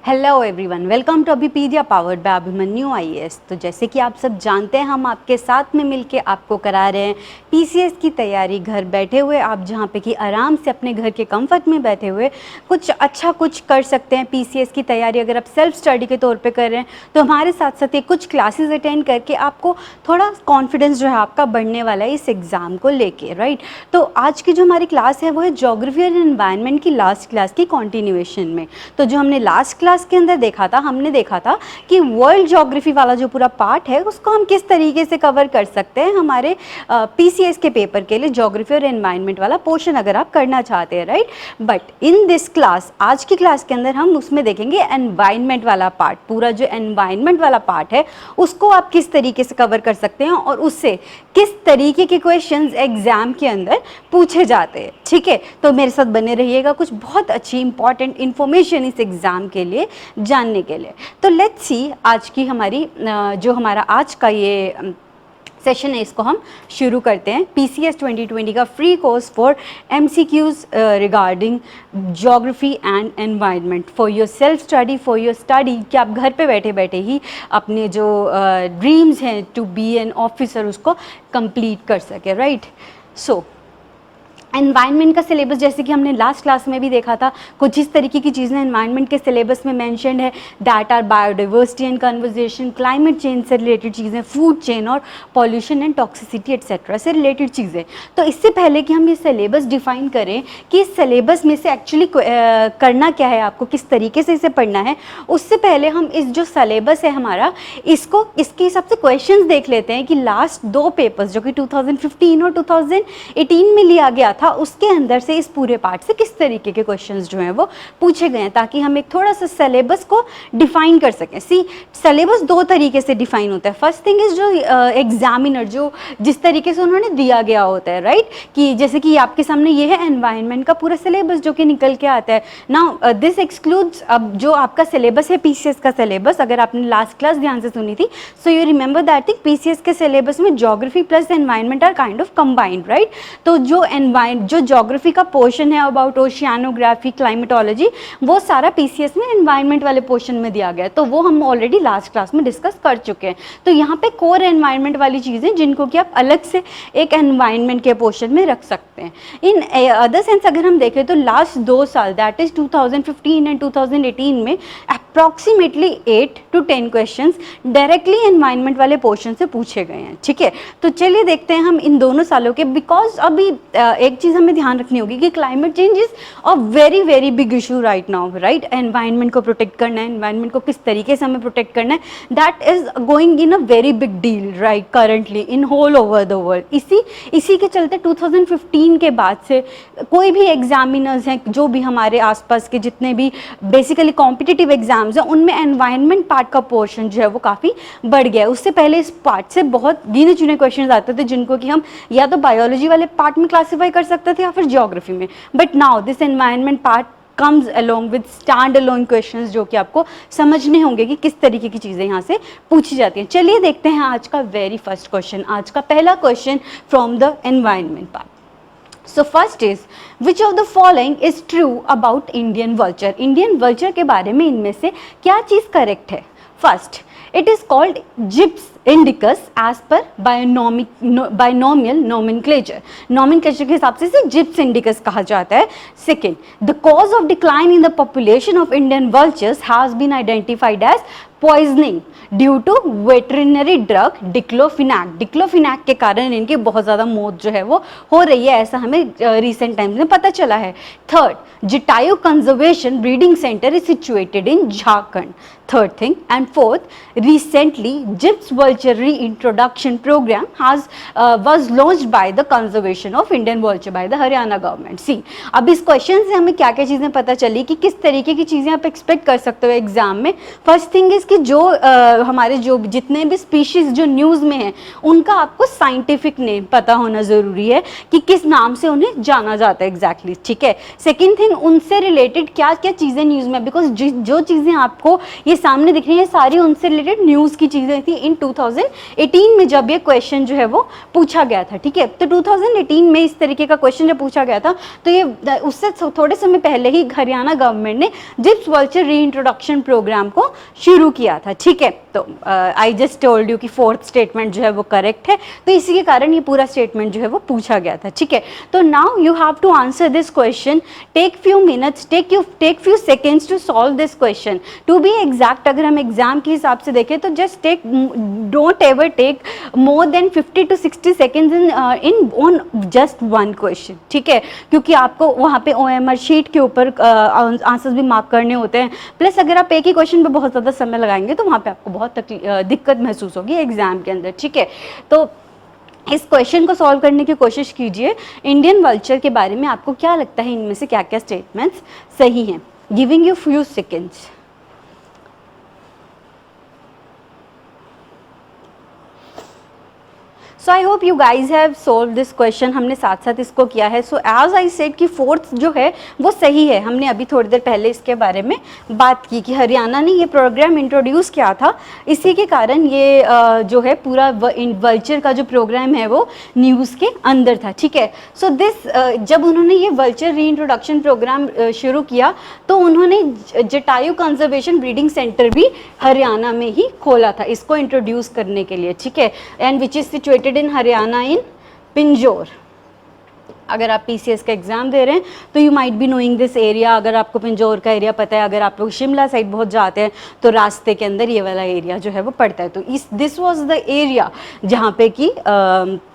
Hello everyone, welcome to Abhipedia powered by Abhimanyu IAS. तो जैसे कि आप सब जानते हैं, हम आपके साथ में मिलके आपको करा रहे हैं पीसीएस की तैयारी घर बैठे हुए। आप जहां पे कि आराम से अपने घर के कंफर्ट में बैठे हुए कुछ अच्छा कुछ कर सकते हैं। पीसीएस की तैयारी अगर आप सेल्फ स्टडी के तौर पे कर रहे हैं तो हमारे साथ साथ ये कुछ क्लासेस अटेंड करके आपको थोड़ा कॉन्फिडेंस जो है आपका बढ़ने वाला है इस एग्ज़ाम को लेके, राइट। तो आज की जो हमारी क्लास है वो है ज्योग्राफी एंड एनवायरनमेंट की लास्ट क्लास की कॉन्टिन्यूएशन में। तो जो हमने लास्ट क्लास के अंदर देखा था, हमने देखा था कि वर्ल्ड ज्योग्राफी वाला जो पूरा पार्ट है उसको हम किस तरीके से कवर कर सकते हैं हमारे पीसीएस के पेपर के लिए, ज्योग्राफी और एनवायरनमेंट वाला पोर्शन अगर आप करना चाहते हैं, right. But in this class, आज की क्लास के अंदर हम उसमें देखेंगे एनवायरनमेंट वाला पार्ट। पूरा जो एनवायरनमेंट वाला पार्ट है उसको आप किस तरीके से कवर कर सकते हैं और उससे किस तरीके के क्वेश्चंस एग्जाम के अंदर पूछे जाते हैं, ठीक है। तो मेरे साथ बने रहिएगा, कुछ बहुत अच्छी इंपॉर्टेंट इन्फॉर्मेशन इस एग्जाम के लिए जानने के लिए। तो लेट्स सी आज की हमारी जो हमारा आज का ये सेशन है इसको हम शुरू करते हैं। पीसीएस 2020 का free course for MCQs regarding geography and environment for your self study, for your study, कि आप घर पे बैठे बैठे ही अपने जो ड्रीम्स हैं टू बी एन ऑफिसर उसको कंप्लीट कर सके, राइट। सो एनवायरनमेंट का सिलेबस, जैसे कि हमने लास्ट क्लास में भी देखा था, कुछ इस तरीके की चीज़ें एनवायरनमेंट के सिलेबस में मेंशन्ड है। That are biodiversity and conversation, climate change से रिलेटेड चीज़ें, फूड चेन और पॉल्यूशन एंड टॉक्सिसिटी एट्सेट्रा से रिलेटेड चीज़ें। तो इससे पहले कि हम ये सिलेबस डिफाइन करें कि इस सिलेबस में से एक्चुअली करना क्या है, आपको किस तरीके से इसे पढ़ना है, उससे पहले हम इस जो सिलेबस है हमारा, इसके हिसाब से क्वेश्चन देख लेते हैं कि लास्ट दो पेपर्स जो कि 2015 और 2018 में लिया गया था, उसके अंदर से इस पूरे पार्ट से किस तरीके के क्वेश्चंस जो हैं वो पूछे गए हैं, ताकि हम एक थोड़ा सा सिलेबस को डिफाइन कर सकें। सी, सिलेबस दो तरीके से डिफाइन होता है। फर्स्ट थिंग इज जो एग्जामिनर जो जिस तरीके से उन्होंने दिया गया होता है, राइट, कि जैसे कि आपके सामने ये है एनवायरनमेंट का पूरा सिलेबस जो कि निकल के आता है। नाउ दिस एक्सक्लूड्स, अब जो आपका सिलेबस है पीसीएस का सिलेबस, अगर आपने लास्ट क्लास ध्यान से सुनी थी, so you remember that thing, PCS के सिलेबस में geography plus environment are kind of combined, right. तो जो ज्योग्राफी का पोर्शन है अबाउट ओशियानोग्राफी, क्लाइमेटोलॉजी, वो सारा पीसीएस में एनवायरनमेंट वाले पोर्शन में दिया गया है। तो वो हम ऑलरेडी लास्ट क्लास में डिस्कस कर चुके हैं। तो यहाँ पे कोर एनवायरनमेंट वाली चीज़ें जिनको कि आप अलग से एक एनवायरनमेंट के पोर्शन में रख सकते हैं। इन अदर सेंस अगर हम देखें तो लास्ट 2 साल, दैट इज 2015 एंड 2018 में approximately 8 to 10 questions directly environment वाले पोर्शन से पूछे गए हैं, ठीक है। तो चलिए देखते हैं हम इन दोनों सालों के, बिकॉज अभी एक चीज़ हमें ध्यान रखनी होगी कि climate change is a very very big issue right now, right. Environment को प्रोटेक्ट करना है, एनवायरनमेंट को किस तरीके से हमें प्रोटेक्ट करना है, that is going in a very big deal right currently in whole over the world. इसी के चलते 2015 के बाद से कोई भी एग्जामिनर्स हैं, जो भी हमारे आसपास के जितने भी बेसिकली कॉम्पिटिटिव एग्जाम्स हैं, उनमें एनवायरनमेंट पार्ट का पोर्शन जो है वो काफ़ी बढ़ गया है। उससे पहले इस पार्ट से बहुत गिने चुने क्वेश्चन आते थे जिनको कि हम या तो बायोलॉजी वाले पार्ट में क्लासीफाई कर सकते थे या फिर ज्योग्राफी में। But now this environment part comes along with stand alone questions जो कि आपको समझने होंगे कि किस तरीके की चीज़ें यहाँ से पूछी जाती हैं। चलिए देखते हैं आज का वेरी फर्स्ट क्वेश्चन, आज का पहला question from the environment part. So first is, which of the following is true about Indian vulture. Indian vulture के बारे में इनमें से क्या चीज़ करेक्ट है। First, it is called Gyps indicus as per binomial nomenclature. Nomenclature के हिसाब से इसे Gyps indicus कहा जाता है। Second, the cause of decline in the population of Indian vultures has been identified as poisoning due to veterinary drug diclofenac. Diclofenac के कारण इनकी बहुत ज़्यादा मौत जो है वो हो रही है, ऐसा हमें रिसेंट टाइम्स में पता चला है। Third, Jatayu conservation breeding centre is situated in Jharkhand. Third thing and fourth, recently Gyps vulture re introduction programme was launched by the conservation of Indian vulture by the Haryana government. See, अब इस question से हमें क्या क्या चीज़ें पता चली कि किस तरीके की चीज़ें आप एक्सपेक्ट कर सकते हो एग्जाम में। फर्स्ट थिंग इज कि जो हमारे जो जितने भी स्पीशीज जो न्यूज़ में हैं उनका आपको साइंटिफिक नेम पता होना ज़रूरी है कि किस नाम से उन्हें जाना जाता है एग्जैक्टली, ठीक है। सेकेंड थिंग, उनसे रिलेटेड क्या क्या चीज़ें न्यूज़ में, बिकॉज जो चीज़ें आपको ये सामने दिख रही हैं सारी उनसे रिलेटेड न्यूज़ की चीज़ें थी इन 2018 में जब ये क्वेश्चन जो है वो पूछा गया था, ठीक है। तो 2018 में इस तरीके का क्वेश्चन जब पूछा गया था तो ये उससे थोड़े समय पहले ही हरियाणा गवर्नमेंट ने जिप्स वल्चर रीइंट्रोडक्शन प्रोग्राम को शुरू किया था, ठीक है। तो आई जस्ट टोल्ड यू कि फोर्थ स्टेटमेंट जो है वो करेक्ट है, तो इसी के कारण ये पूरा स्टेटमेंट जो है वो पूछा गया था, ठीक है। तो now you have to answer this question, take few minutes, take few seconds to solve this question. To be exact अगर हम एग्जाम के हिसाब से देखें तो just don't ever take more than 50 to 60 seconds in on just one question, ठीक है, क्योंकि आपको वहाँ पे OMR शीट के ऊपर आंसर्स भी मार्क करने होते हैं, प्लस अगर आप एक ही क्वेश्चन पे बहुत ज़्यादा समय लगाएंगे तो वहाँ पे आपको बहुत दिक्कत महसूस होगी एग्जाम के अंदर, ठीक है। तो इस क्वेश्चन को सॉल्व करने की कोशिश कीजिए। इंडियन वल्चर के बारे में आपको क्या लगता है, इनमें से क्या क्या स्टेटमेंट्स सही हैं? Giving you few seconds. So I hope you guys have solve this question. हमने साथ साथ इसको किया है। सो एज आई सेड कि फोर्थ जो है वो सही है। हमने अभी थोड़ी देर पहले इसके बारे में बात की कि हरियाणा ने ये प्रोग्राम इंट्रोड्यूस किया था, इसी के कारण ये जो है पूरा वल्चर का जो प्रोग्राम है वो न्यूज़ के अंदर था, ठीक है। सो दिस जब उन्होंने ये वल्चर रीइंट्रोडक्शन प्रोग्राम शुरू किया तो उन्होंने जटायु कंजर्वेशन ब्रीडिंग सेंटर भी हरियाणा में ही खोला था इसको इंट्रोड्यूस करने के लिए, ठीक है। And which is situated in Haryana in Pinjore. अगर आप PCS का एग्जाम दे रहे हैं तो you might be knowing this area. अगर आपको पिंजौर का एरिया पता है, अगर आप लोग शिमला साइड बहुत जाते हैं तो रास्ते के अंदर ये वाला एरिया जो है वो पड़ता है। तो दिस वाज द एरिया जहाँ पे कि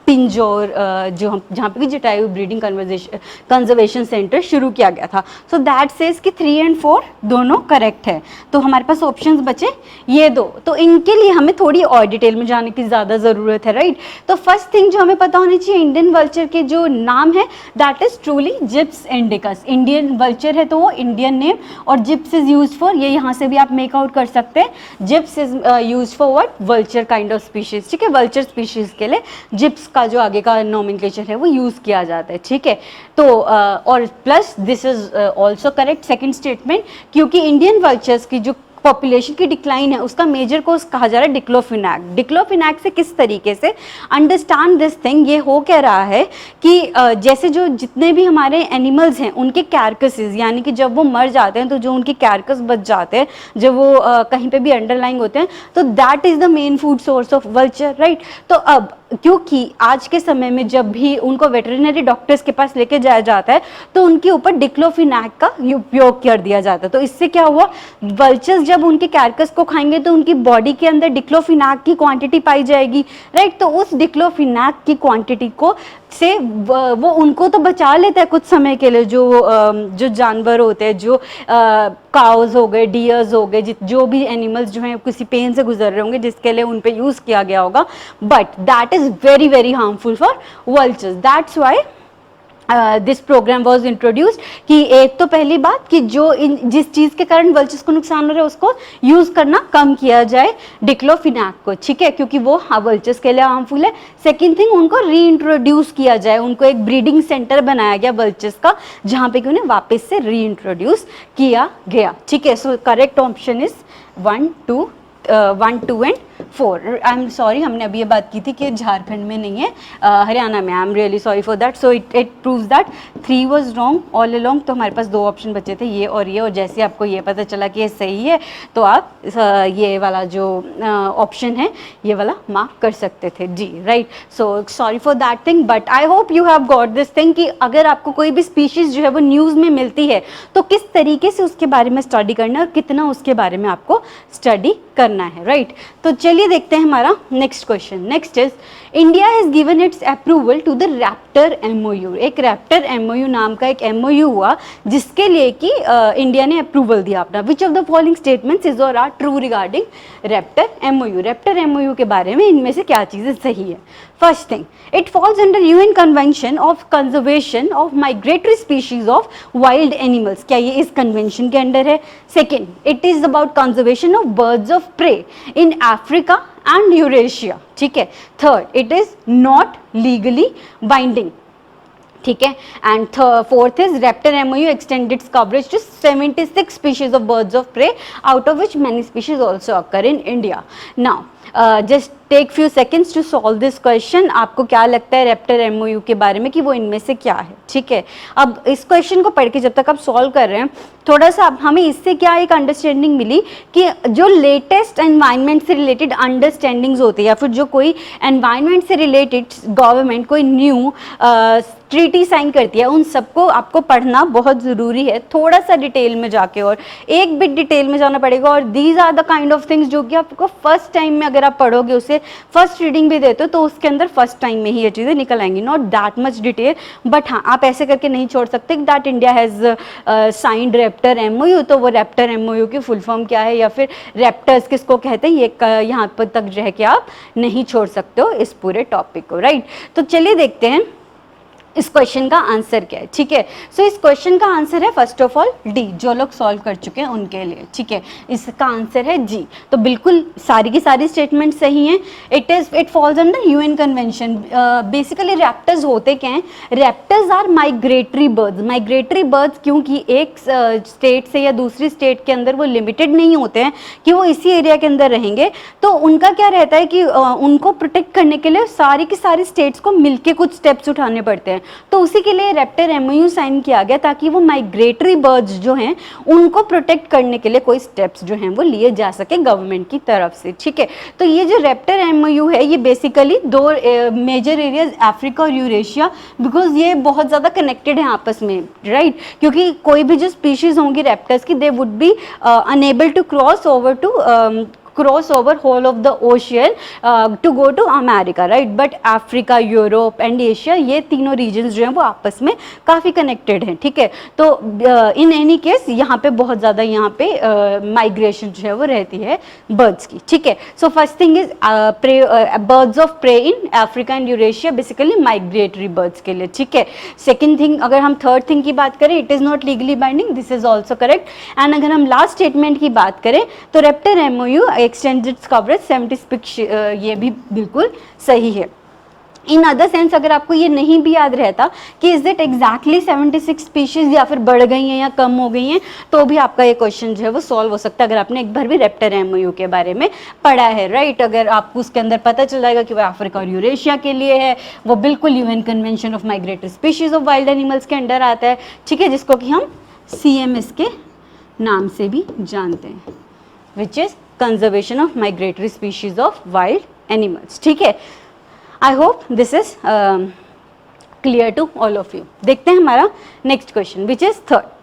पिंजौर जहाँ पे कि जटायु ब्रीडिंग कंजर्वेशन सेंटर शुरू किया गया था। सो दैट सेज कि 3 and 4 दोनों करेक्ट है। तो हमारे पास ऑप्शंस बचे ये दो, तो इनके लिए हमें थोड़ी और डिटेल में जाने की ज़्यादा ज़रूरत है, राइट। तो फर्स्ट थिंग जो हमें पता होनी चाहिए, इंडियन वल्चर के जो नाम है that is truly Gyps indicus. Indian vulture है तो वो इंडियन नेम, और जिप्स इज यूज फॉर, ये यहाँ से भी आप मेक आउट कर सकते हैं, Gyps is use for what, vulture kind of species, ठीक है। वल्चर स्पीशीज के लिए जिप्स का जो आगे का नोमेनक्लेचर है वो यूज किया जाता है, ठीक है। तो और plus this is also correct second statement, क्योंकि इंडियन वल्चर्स की जो पॉपुलेशन की डिक्लाइन है उसका मेजर कोज कहा जा रहा है डिक्लोफिनैक। डिक्लोफिनैक से किस तरीके से अंडरस्टैंड दिस थिंग, ये हो क्या रहा है कि जैसे जो जितने भी हमारे एनिमल्स हैं उनके कैरकसेस, यानी कि जब वो मर जाते हैं तो जो उनके कैरकस बच जाते हैं, जब वो कहीं पे भी अंडरलाइंग होते हैं, तो that is the main food source of vulture, right. तो अब क्योंकि आज के समय में जब भी उनको वेटरिनरी डॉक्टर्स के पास लेके जाया जाता है तो उनके ऊपर डिक्लोफिनैक का उपयोग कर दिया जाता है। तो इससे क्या हुआ, वल्चर्स जब उनके कैरकस को खाएंगे तो उनकी बॉडी के अंदर डिक्लोफिनैक की क्वांटिटी पाई जाएगी, राइट। तो उस डिक्लोफिनैक की क्वांटिटी को से वो उनको तो बचा लेता है कुछ समय के लिए, जो जानवर होते हैं, जो काउज हो गए, डियर्स हो गए, जो भी एनिमल्स जो हैं किसी पेन से गुजर रहे होंगे जिसके लिए उन पे यूज़ किया गया होगा, but that is very very harmful for vultures. That's why this programme was introduced. कि एक तो पहली बात कि जिस चीज़ के कारण वल्चर्स को नुकसान हो रहा है उसको यूज़ करना कम किया जाए, डिक्लोफिनैक को, ठीक है, क्योंकि वो वल्चर्स के लिए हार्मफुल है। सेकेंड थिंग, उनको रीइंट्रोड्यूस किया जाए, उनको एक ब्रीडिंग सेंटर बनाया गया वल्चर्स का जहाँ पे कि उन्हें वापस से रीइंट्रोड्यूस किया गया, ठीक है। So correct option is 1, 2 and 4। I am sorry, हमने अभी ये बात की थी कि झारखंड में नहीं है, हरियाणा में। I am really sorry for that. So it proves that 3 was wrong all along. तो हमारे पास 2 ऑप्शन बचे थे, ये और ये, और जैसे आपको ये पता चला कि ये सही है तो आप ये वाला जो ऑप्शन है ये वाला मार्क कर सकते थे, जी, right. So sorry for that thing, but I hope you have got this thing कि अगर आपको कोई भी स्पीशीज़ जो है वो न्यूज़ में मिलती है तो किस तरीके से उसके बारे में स्टडी करना है और कितना उसके बारे में आपको स्टडी करना है, राइट। तो चलिए देखते हैं हमारा next question. Next is India has given its approval to the raptor MOU। एक रैप्टर MOU नाम का एक MOU हुआ जिसके लिए कि इंडिया ने अप्रूवल दिया अपना। Which of the following statements is और are true regarding raptor MOU। Raptor MOU के बारे में इनमें से क्या चीज़ें सही है? First thing, it falls under UN convention of conservation of migratory species of wild animals. क्या ये इस कन्वेंशन के अंडर है? Second, it is about conservation of birds of prey in Africa and Eurasia, ठीक है। Third, it is not legally binding, ठीक है। And fourth is raptor MOU extend its coverage to 76 species of birds of prey, out of which many species also occur in India. Now just take few seconds to solve this question. आपको क्या लगता है Raptor MOU के बारे में कि वो इनमें से क्या है, ठीक है। अब इस क्वेश्चन को पढ़ के जब तक आप सॉल्व कर रहे हैं, थोड़ा सा हमें इससे क्या एक अंडरस्टैंडिंग मिली कि जो लेटेस्ट एनवायरनमेंट से रिलेटेड अंडरस्टैंडिंग्स होती है या फिर जो कोई एनवायरनमेंट से रिलेटेड गवर्नमेंट कोई न्यू ट्रीटी साइन करती है, उन सबको आपको पढ़ना बहुत ज़रूरी है, थोड़ा सा डिटेल में जाके, और एक बिट डिटेल में जाना पड़ेगा। और these are the kind of things जो कि आपको फर्स्ट टाइम में अगर आप पढ़ोगे, उसे फर्स्ट रीडिंग भी देते हो तो उसके अंदर फर्स्ट टाइम में ही ये चीज़ें निकल आएंगी, not that much detail. But हाँ, आप ऐसे करके नहीं छोड़ सकते that India has signed Raptor MOU, तो वो रैप्टर एमओयू की फुल फॉर्म क्या है या फिर रैप्टर्स किसको कहते हैं, ये यहाँ पर तक रह के आप नहीं छोड़ सकते हो इस पूरे टॉपिक को, राइट। तो चलिए देखते हैं इस क्वेश्चन का आंसर क्या है, ठीक है। सो इस क्वेश्चन का आंसर है फर्स्ट ऑफ ऑल डी, जो लोग सॉल्व कर चुके हैं उनके लिए, ठीक है। इसका आंसर है जी। तो बिल्कुल सारी की सारी स्टेटमेंट सही हैं। It falls under UN convention. Basically raptors होते क्या हैं, raptors are migratory birds. Migratory birds क्योंकि एक स्टेट से या दूसरी स्टेट के अंदर वो लिमिटेड नहीं होते हैं कि वो इसी एरिया के अंदर रहेंगे, तो उनका क्या रहता है कि उनको प्रोटेक्ट करने के लिए सारी की सारी स्टेट्स को मिलके कुछ स्टेप्स उठाने पड़ते हैं। तो उसी के लिए रैप्टर एमओयू साइन किया गया ताकि वो माइग्रेटरी बर्ड्स जो हैं उनको प्रोटेक्ट करने के लिए कोई स्टेप्स जो हैं वो लिए जा सके गवर्नमेंट की तरफ से, ठीक है। तो ये जो रैप्टर एमओयू है ये बेसिकली दो मेजर एरियाज अफ्रीका और यूरेशिया, बिकॉज ये बहुत ज़्यादा कनेक्टेड हैं आपस में, राइट। क्योंकि कोई भी जो स्पीशीज़ होंगी रैप्टर्स की, they would be unable to cross over whole of the ocean to go to America, right. But Africa, Europe and Asia, ये तीनों रीजन्स जो हैं वो आपस में काफ़ी कनेक्टेड हैं, ठीक है। तो इन एनी केस यहाँ पे बहुत ज़्यादा यहाँ पे माइग्रेशन जो है वो रहती है बर्ड्स की, ठीक है। So first thing is birds of prey in Africa and Eurasia, basically migratory birds के लिए, ठीक है। सेकेंड थिंग, अगर हम थर्ड थिंग की बात करें, it is not legally binding, this is also correct. And अगर हम लास्ट स्टेटमेंट की बात करें तो Raptor MOU extended coverage 70 species, ये भी बिल्कुल सही है। इन अदर सेंस अगर आपको ये नहीं भी याद रहता कि इज इट एग्जैक्टली 76 स्पीशीज या फिर बढ़ गई हैं या कम हो गई हैं, तो भी आपका ये क्वेश्चन जो है वो सॉल्व हो सकता है अगर आपने एक बार भी रैप्टर एमओयू के बारे में पढ़ा है, राइट। अगर आपको उसके अंदर पता चल जाएगा कि वो अफ्रीका और यूरेशिया के लिए है, वो बिल्कुल UN convention of migratory species of wild animals के अंडर आता है, ठीक है, जिसको कि हम CMS के नाम से भी जानते हैं, which is conservation of migratory species of wild animals, ठीक है। I hope this is clear to all of you. देखते हैं हमारा next question which is third.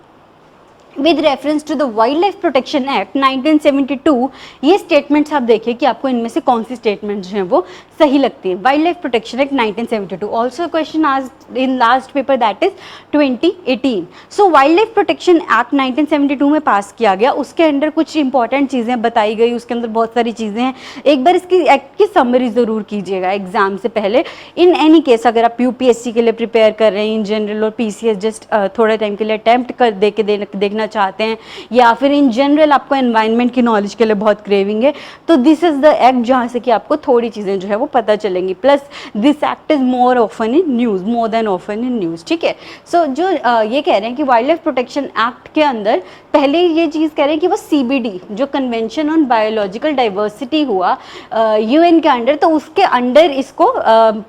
With reference to the wild life protection act 1972, ये statements आप देखिए कि आपको इनमें से कौन सी स्टेटमेंट्स जो हैं वो सही लगती है। Wild life protection act 1972, also question asked in last paper that is 2018। So wild life protection act 1972 में पास किया गया, उसके अंदर कुछ इंपॉर्टेंट चीज़ें बताई गई, उसके अंदर बहुत सारी चीज़ें हैं। एक बार इसकी एक्ट की समरी ज़रूर कीजिएगा एग्जाम से पहले। इन एनी केस अगर आप UPSC के लिए प्रिपेयर कर रहे हैं, इन जनरल और PCS जस्ट थोड़े टाइम के लिए अटैम्प्ट कर देखना चाहते हैं, या फिर इन जनरल आपको एनवायरनमेंट की नॉलेज के लिए बहुत क्रेविंग है, तो दिस इज द एक्ट जहाँ से कि आपको थोड़ी चीज़ें जो है वो पता चलेंगी। Plus this act is more often in news, more than often in news, ठीक है। सो जो ये कह रहे हैं कि वाइल्ड लाइफ प्रोटेक्शन एक्ट के अंदर पहले ये चीज़ कह रहे हैं कि वो CBD जो कन्वेंशन ऑन बायोलॉजिकल डाइवर्सिटी हुआ UN के अंडर, तो उसके अंडर इसको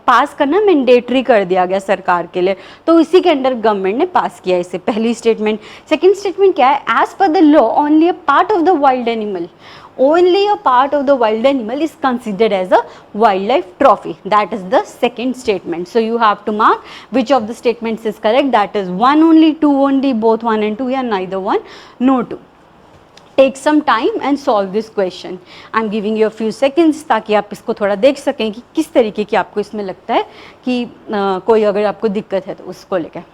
पास करना मैंडेटरी कर दिया गया सरकार के लिए, तो इसी के अंडर गवर्नमेंट ने पास किया इसे, पहली स्टेटमेंट। सेकेंड स्टेटमेंट क्या है, as per the law only a part of the wild animal, only a part of the wild animal is considered as a wildlife trophy. That is the second statement. So you have to mark which of the statements is correct. That is 1 only, 2 only, both 1 and 2, या neither 1 no 2. Take some time and solve this question. I'm giving you a few seconds ताकि आप इसको थोड़ा देख सकें कि किस तरीके की आपको इसमें लगता है कि कोई अगर आपको दिक्कत है तो उसको लेकर।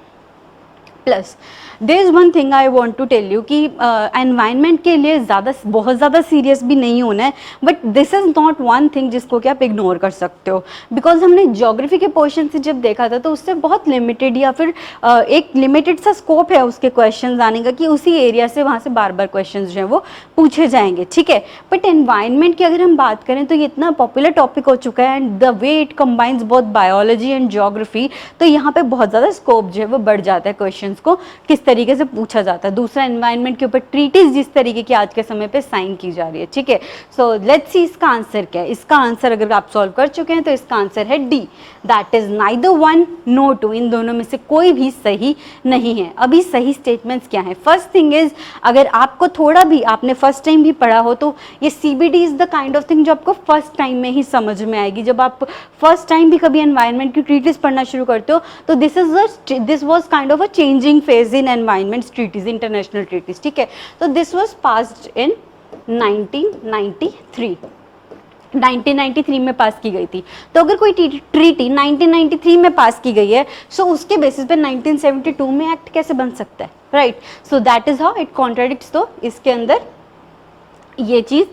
Plus there is one thing I want to tell you कि एनवायरनमेंट के लिए बहुत ज़्यादा सीरियस भी नहीं होना है, but this is not one thing जिसको कि आप इग्नोर कर सकते हो। बिकॉज हमने ज्योग्राफी के पोर्शन से जब देखा था तो उससे बहुत लिमिटेड या फिर एक लिमिटेड सा स्कोप है उसके क्वेश्चन आने का कि उसी एरिया से वहाँ से बार बार क्वेश्चन जो हैं वो पूछे जाएंगे, ठीक है। बट एनवायरनमेंट की अगर हम बात करें तो ये इतना पॉपुलर टॉपिक हो चुका है and the way it combines both biology and geography, तो यहाँ पे बहुत ज़्यादा स्कोप जो है वो बढ़ जाता है क्वेश्चन क्वेश्चंस को किस तरीके से पूछा जाता है। दूसरा, एनवायरनमेंट के ऊपर ट्रीटीज जिस तरीके की आज के समय पे साइन की जा रही है, ठीक है। सो लेट्स सी इसका आंसर क्या है। इसका आंसर अगर आप सॉल्व कर चुके हैं तो इसका आंसर है D, that is neither one no two. इन दोनों में से कोई भी सही नहीं है। अभी सही स्टेटमेंट्स क्या है? फर्स्ट थिंग इज, अगर आपको थोड़ा भी आपने फर्स्ट टाइम भी पढ़ा हो तो ये CBD is the kind of thing जो आपको फर्स्ट टाइम में ही समझ में आएगी। जब आप फर्स्ट टाइम भी कभी एनवायरनमेंट की ट्रीटीज पढ़ना शुरू करते हो तो this was kind of a changing phase in environment treaties, international treaties, ठीक है। तो दिस वाज पास्ड इन 1993, 1993 में पास की गई थी। तो अगर कोई ट्रीटी 1993 में पास की गई है सो उसके बेसिस पे 1972 में एक्ट कैसे बन सकता है, right. So that is how it contradicts, तो इसके अंदर ये चीज़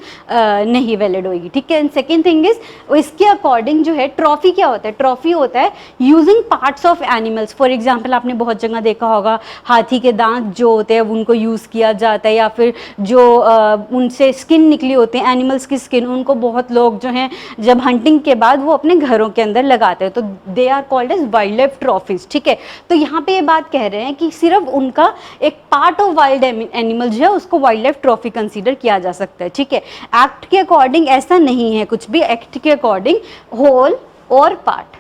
नहीं वैलिड होगी, ठीक है। एंड सेकेंड थिंग इज, इसके अकॉर्डिंग जो है ट्रॉफी क्या होता है? ट्रॉफी होता है using parts of animals. For example आपने बहुत जगह देखा होगा हाथी के दांत जो होते हैं उनको यूज़ किया जाता है, या फिर जो उनसे स्किन निकली होती है एनिमल्स की स्किन, उनको बहुत लोग जो हैं जब हंटिंग के बाद वो अपने घरों के अंदर लगाते हैं, तो they are called as wild life trophies, ठीक है। तो यहाँ पे ये बात कह रहे हैं कि सिर्फ उनका एक पार्ट ऑफ वाइल्ड एनिमल जो है उसको वाइल्ड लाइफ ट्रॉफी कंसीडर किया जा सकता है, ठीक है। एक्ट के अकॉर्डिंग ऐसा नहीं है कुछ भी। एक्ट के अकॉर्डिंग होल और पार्ट,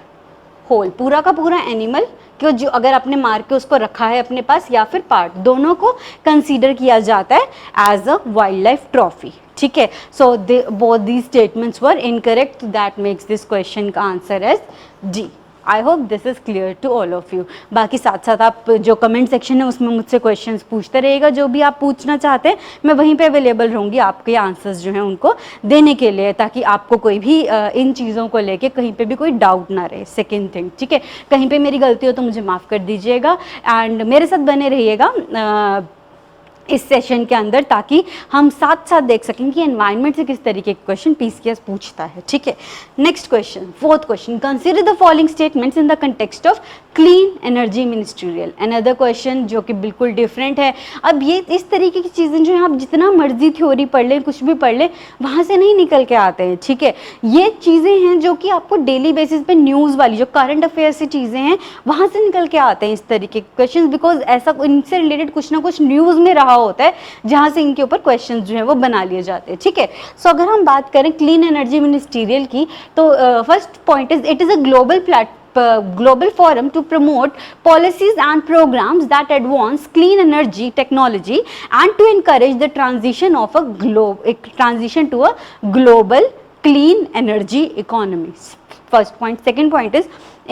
होल पूरा का पूरा एनिमल कि जो अगर आपने मार के उसको रखा है अपने पास, या फिर पार्ट, दोनों को कंसीडर किया जाता है as a wild life trophy, ठीक है। So both these statements were incorrect, that makes this question का answer as D. I hope this is clear to all of you. बाकी साथ साथ आप जो कमेंट सेक्शन है उसमें मुझसे क्वेश्चंस पूछते रहिएगा, जो भी आप पूछना चाहते हैं मैं वहीं पे अवेलेबल रहूँगी आपके आंसर्स जो हैं उनको देने के लिए, ताकि आपको कोई भी इन चीज़ों को लेके कहीं पे भी कोई डाउट ना रहे। सेकेंड थिंग, ठीक है, कहीं पे मेरी गलती हो तो मुझे माफ़ कर दीजिएगा एंड मेरे साथ बने रहिएगा इस सेशन के अंदर, ताकि हम साथ साथ देख सकें कि एनवायरनमेंट से किस तरीके के क्वेश्चन पीसीएस पूछता है, ठीक है। Next question, fourth question, consider the following statements in the context of clean energy ministerial. Another question जो कि बिल्कुल डिफरेंट है। अब ये इस तरीके की चीज़ें जो है आप जितना मर्जी थ्योरी पढ़ लें, कुछ भी पढ़ लें, वहाँ से नहीं निकल के आते हैं, ठीक है। ये चीज़ें हैं जो कि आपको डेली बेसिस पे न्यूज़ वाली जो करंट अफेयर्स की चीज़ें हैं वहाँ से निकल के आते हैं इस तरीके के क्वेश्चन, बिकॉज ऐसा इनसे रिलेटेड कुछ ना कुछ न्यूज़ में रहा होता है जहां से इनके ऊपर क्वेश्चंस जो है वो बना लिए जाते हैं, ठीक है। सो अगर हम बात करें क्लीन एनर्जी मिनिस्टीरियल की, तो first point is it is a global forum to promote policies and programs that advance clean energy technology and to encourage the transition to a global clean energy economy. First point. Second point is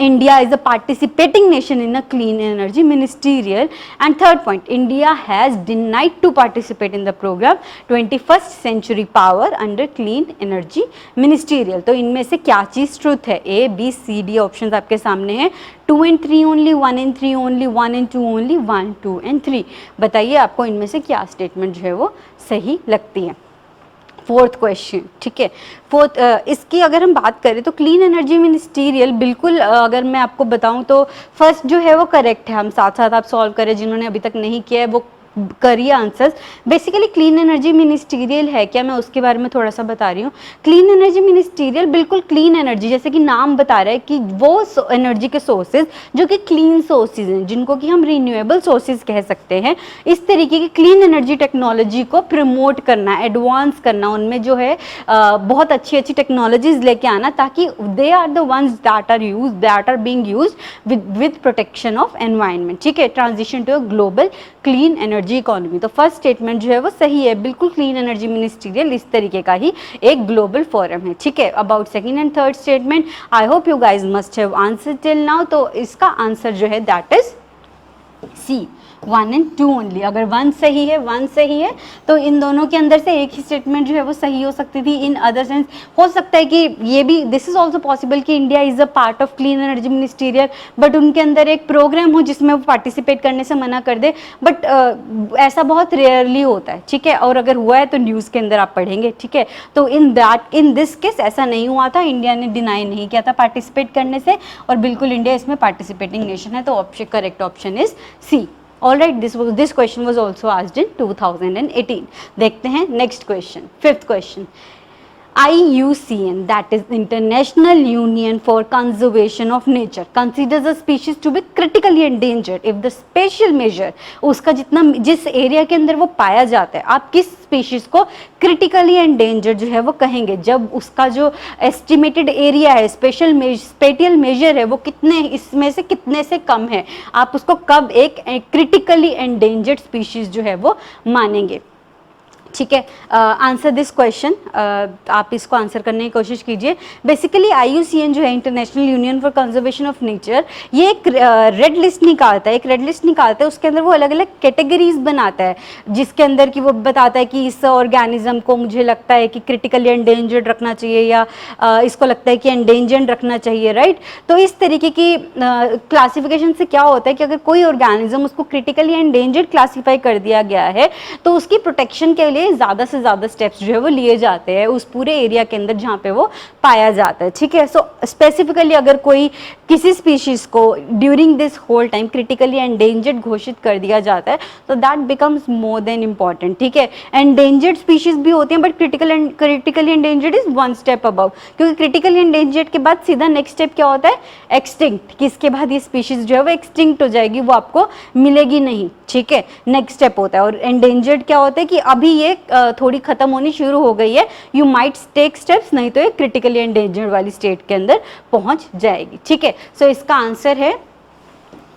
India is a participating nation in a clean energy ministerial, and third point, India has denied to participate in the program 21st century power under clean energy ministerial. तो इनमें से क्या चीज़ truth है? A, B, C, D options आपके सामने हैं। 2 and 3 only, 1 and 3 only, 1 and 2 only, 1, 2 and 3। बताइए आपको इनमें से क्या स्टेटमेंट जो है वो सही लगती है। फोर्थ क्वेश्चन, ठीक है। फोर्थ, इसकी अगर हम बात करें तो क्लीन एनर्जी मिनिस्टीरियल बिल्कुल अगर मैं आपको बताऊं तो फर्स्ट जो है वो करेक्ट है। हम साथ साथ आप सॉल्व करें, जिन्होंने अभी तक नहीं किया है वो करिए answers. Basically clean energy ministerial है क्या, मैं उसके बारे में थोड़ा सा बता रही हूँ। क्लीन एनर्जी मिनिस्टीरियल बिल्कुल क्लीन एनर्जी, जैसे कि नाम बता रहा है कि वो एनर्जी के सोर्सेज जो कि क्लीन सोर्सेज हैं, जिनको कि हम रिन्यूएबल सोर्सेज कह सकते हैं, इस तरीके की क्लीन एनर्जी टेक्नोलॉजी को प्रमोट करना, एडवांस करना, उनमें जो है बहुत अच्छी अच्छी टेक्नोलॉजीज लेके आना, ताकि they are the ones that are being used with protection of environment, ठीक है। Transition to a global clean energy economy. तो फर्स्ट स्टेटमेंट जो है वो सही है, बिल्कुल क्लीन एनर्जी मिनिस्टीरियल इस तरीके का ही एक ग्लोबल फोरम है, ठीक है। About second and third statement, I hope you guys must have answer till now. तो इसका आंसर जो है that is C, 1 and 2 only. अगर 1 सही है, 1 सही है, तो इन दोनों के अंदर से एक ही स्टेटमेंट जो है वो सही हो सकती थी। इन अदर सेंस हो सकता है कि ये भी, दिस इज ऑल्सो पॉसिबल कि India is a part of clean energy ministerial, but उनके अंदर एक प्रोग्राम हो जिसमें वो पार्टिसिपेट करने से मना कर दे, बट ऐसा बहुत रेयरली होता है, ठीक है। और अगर हुआ है तो न्यूज़ के अंदर आप पढ़ेंगे, ठीक है। तो इन दिस केस ऐसा नहीं हुआ था, इंडिया ने डिनाई नहीं किया था पार्टिसिपेट करने से, और बिल्कुल इंडिया इसमें पार्टिसिपेटिंग नेशन है। तो option, correct option is C. All right, this question was also asked in 2018. देखते हैं next question, fifth question. IUCN, that is International Union for Conservation of Nature, considers a species to be critically endangered if the spatial measure, उसका जितना जिस area के अंदर वो पाया जाता है, आप किस स्पीशीज को क्रिटिकली एंडेंजर्ड जो है वो कहेंगे, जब उसका जो एस्टिमेटेड एरिया है, स्पेटियल मेजर है, वो कितने, इसमें से कितने से कम है, आप उसको कब एक क्रिटिकली एंडेंजर्ड स्पीशीज जो है वो मानेंगे। ठीक है, आंसर दिस क्वेश्चन, आप इसको आंसर करने की कोशिश कीजिए। बेसिकली IUCN जो है, international union for conservation of nature, ये एक रेड लिस्ट निकालता है, एक रेड लिस्ट निकालता है, उसके अंदर वो अलग अलग कैटेगरीज बनाता है, जिसके अंदर कि वो बताता है कि इस ऑर्गेनिज्म को मुझे लगता है कि क्रिटिकली एंडेंजर्ड रखना चाहिए, या इसको लगता है कि एंडेंजर्ड रखना चाहिए, राइट। तो इस तरीके की क्लासिफिकेशन से क्या होता है कि अगर कोई ऑर्गेनिज्म उसको क्रिटिकली एंडेंजर्ड क्लासीफाई कर दिया गया है, तो उसकी प्रोटेक्शन के लिए ज़्यादा से ज़्यादा स्टेप्स जो है वो लिए जाते हैं उस पूरे एरिया के अंदर जहाँ पे वो पाया जाता है। ठीक है, सो स्पेसिफिकली अगर कोई किसी स्पीशीज को during this whole time critically endangered घोषित कर दिया जाता है, तो that becomes more than important. ठीक है, एंडेंजर्ड स्पीशीज भी होती हैं, but critically endangered is one step above, क्योंकि क्रिटिकली एंडेंजर्ड के बाद सीधा नेक्स्ट स्टेप क्या होता है, एक्सटिंक्ट, किसके बाद ये स्पीशीज जो है वो एक्सटिंक्ट हो जाएगी, वो आपको मिलेगी नहीं। ठीक है, नेक्स्ट स्टेप होता है। और एंडेंजर्ड क्या होता है कि अभी ये थोड़ी खत्म होनी शुरू हो गई है, यू माइट टेक स्टेप्स, नहीं तो ये क्रिटिकली एंडेंजर्ड वाली स्टेट के अंदर पहुंच जाएगी। ठीक है, सो इसका आंसर है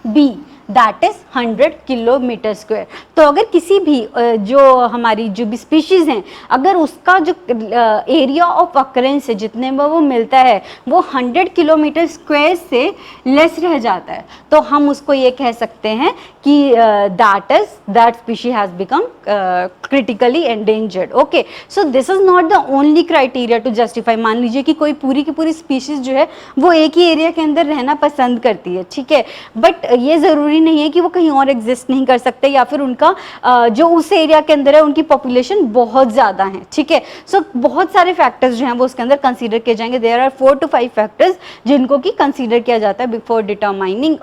B, that is 100 kilometre square. तो अगर किसी भी जो हमारी जो भी स्पीशीज हैं, अगर उसका जो एरिया ऑफ अकरेंस है, जितने में वो मिलता है, वो 100 किलोमीटर स्क्वायर से लेस रह जाता है, तो हम उसको ये कह सकते हैं कि that species has become critically endangered. Okay, so this is not the only criteria to justify. मान लीजिए कि कोई पूरी की पूरी स्पीशीज जो है वो एक ही एरिया के अंदर रहना पसंद करती है, ठीक है, बट ये ज़रूरी नहीं है कि वो कहीं और एग्जिस्ट नहीं कर सकते, या फिर उनका जो उस एरिया के अंदर है उनकी पॉपुलेशन बहुत ज़्यादा है। ठीक है, सो बहुत सारे फैक्टर्स जो हैं वो उसके अंदर कंसीडर किए जाएंगे। देयर आर 4 to 5 फैक्टर्स जिनको कि कंसीडर किया जाता है before determining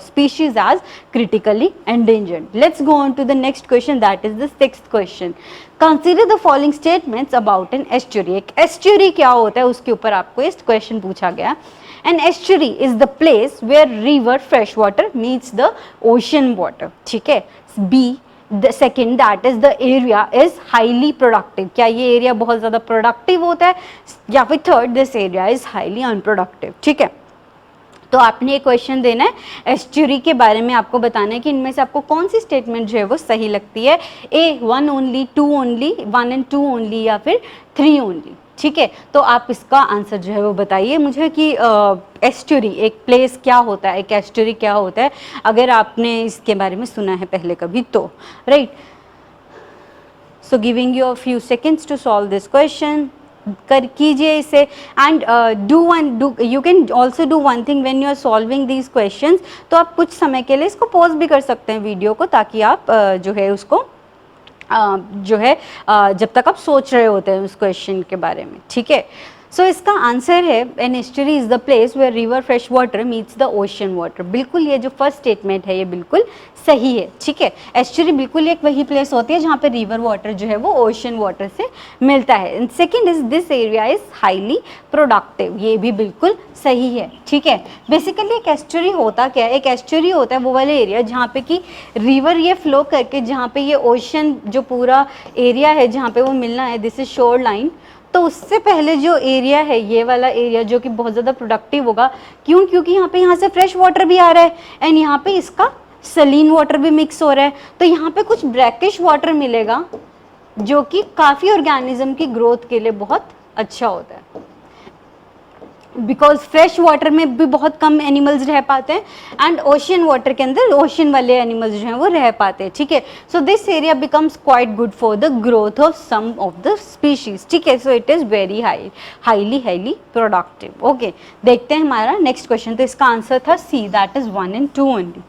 species as critically endangered. Let's go on to the next question, that is the 6th question. Consider the following statements about an estuary. एक estuary क्या होता है उसके ऊपर आपको इस क्वेश्चन पूछा गया। An estuary is the place where river fresh water meets the ocean water. ठीक है, B, the second, that is the area is highly productive. क्या ये एरिया बहुत ज़्यादा प्रोडक्टिव होता है, या फिर third, this area is highly unproductive. ठीक है, तो आपने एक क्वेश्चन देना है, एस्चुरी के बारे में आपको बताना है कि इनमें से आपको कौन सी स्टेटमेंट जो है वो सही लगती है, ए 1 ओनली, 2 ओनली, 1 and 2 ओनली, या फिर 3 ओनली। ठीक है, तो आप इसका आंसर जो है वो बताइए मुझे कि एस्चुरी एक प्लेस क्या होता है, एक एस्चुरी क्या होता है, अगर आपने इसके बारे में सुना है पहले कभी तो, right. So giving you a few seconds to solve this question, कर कीजिए इसे। And you can also do one thing when you are solving these questions, तो आप कुछ समय के लिए इसको पॉज भी कर सकते हैं वीडियो को, ताकि आप जो है उसको जो है जब तक आप सोच रहे होते हैं उस क्वेश्चन के बारे में। ठीक है, सो इसका आंसर है, an estuary is the place where river fresh water meets the ocean water. बिल्कुल ये जो फर्स्ट स्टेटमेंट है ये बिल्कुल सही है। ठीक है, एस्चुरी बिल्कुल एक वही प्लेस होती है जहाँ पे रिवर वाटर जो है वो ओशन वाटर से मिलता है। And second is this area is highly productive, ये भी बिल्कुल सही है। ठीक है, बेसिकली एक एस्चुरी होता क्या है, एक एस्चुरी होता है वो वाला एरिया जहाँ पे कि रिवर ये फ्लो करके जहाँ पे ये ओशन जो पूरा एरिया है जहाँ पे वो मिलना है, दिस इज शोर लाइन, तो उससे पहले जो एरिया है ये वाला एरिया जो कि बहुत ज़्यादा प्रोडक्टिव होगा। क्यों? क्योंकि यहाँ से फ्रेश वाटर भी आ रहा है एंड यहाँ पे इसका सलीन वाटर भी मिक्स हो रहा है, तो यहाँ पे कुछ ब्रैकिश वाटर मिलेगा जो कि काफ़ी ऑर्गेनिज्म की ग्रोथ के लिए बहुत अच्छा होता है, बिकॉज फ्रेश वाटर में भी बहुत कम एनिमल्स रह पाते हैं एंड ओशियन वाटर के अंदर ओशियन वाले एनिमल्स जो हैं वो रह पाते हैं। ठीक है, so this area becomes quite good for the growth of some of the species. ठीक है, so it is very highly productive. Okay, देखते हैं हमारा नेक्स्ट क्वेश्चन। तो इसका आंसर था C, that is 1 and 2 only.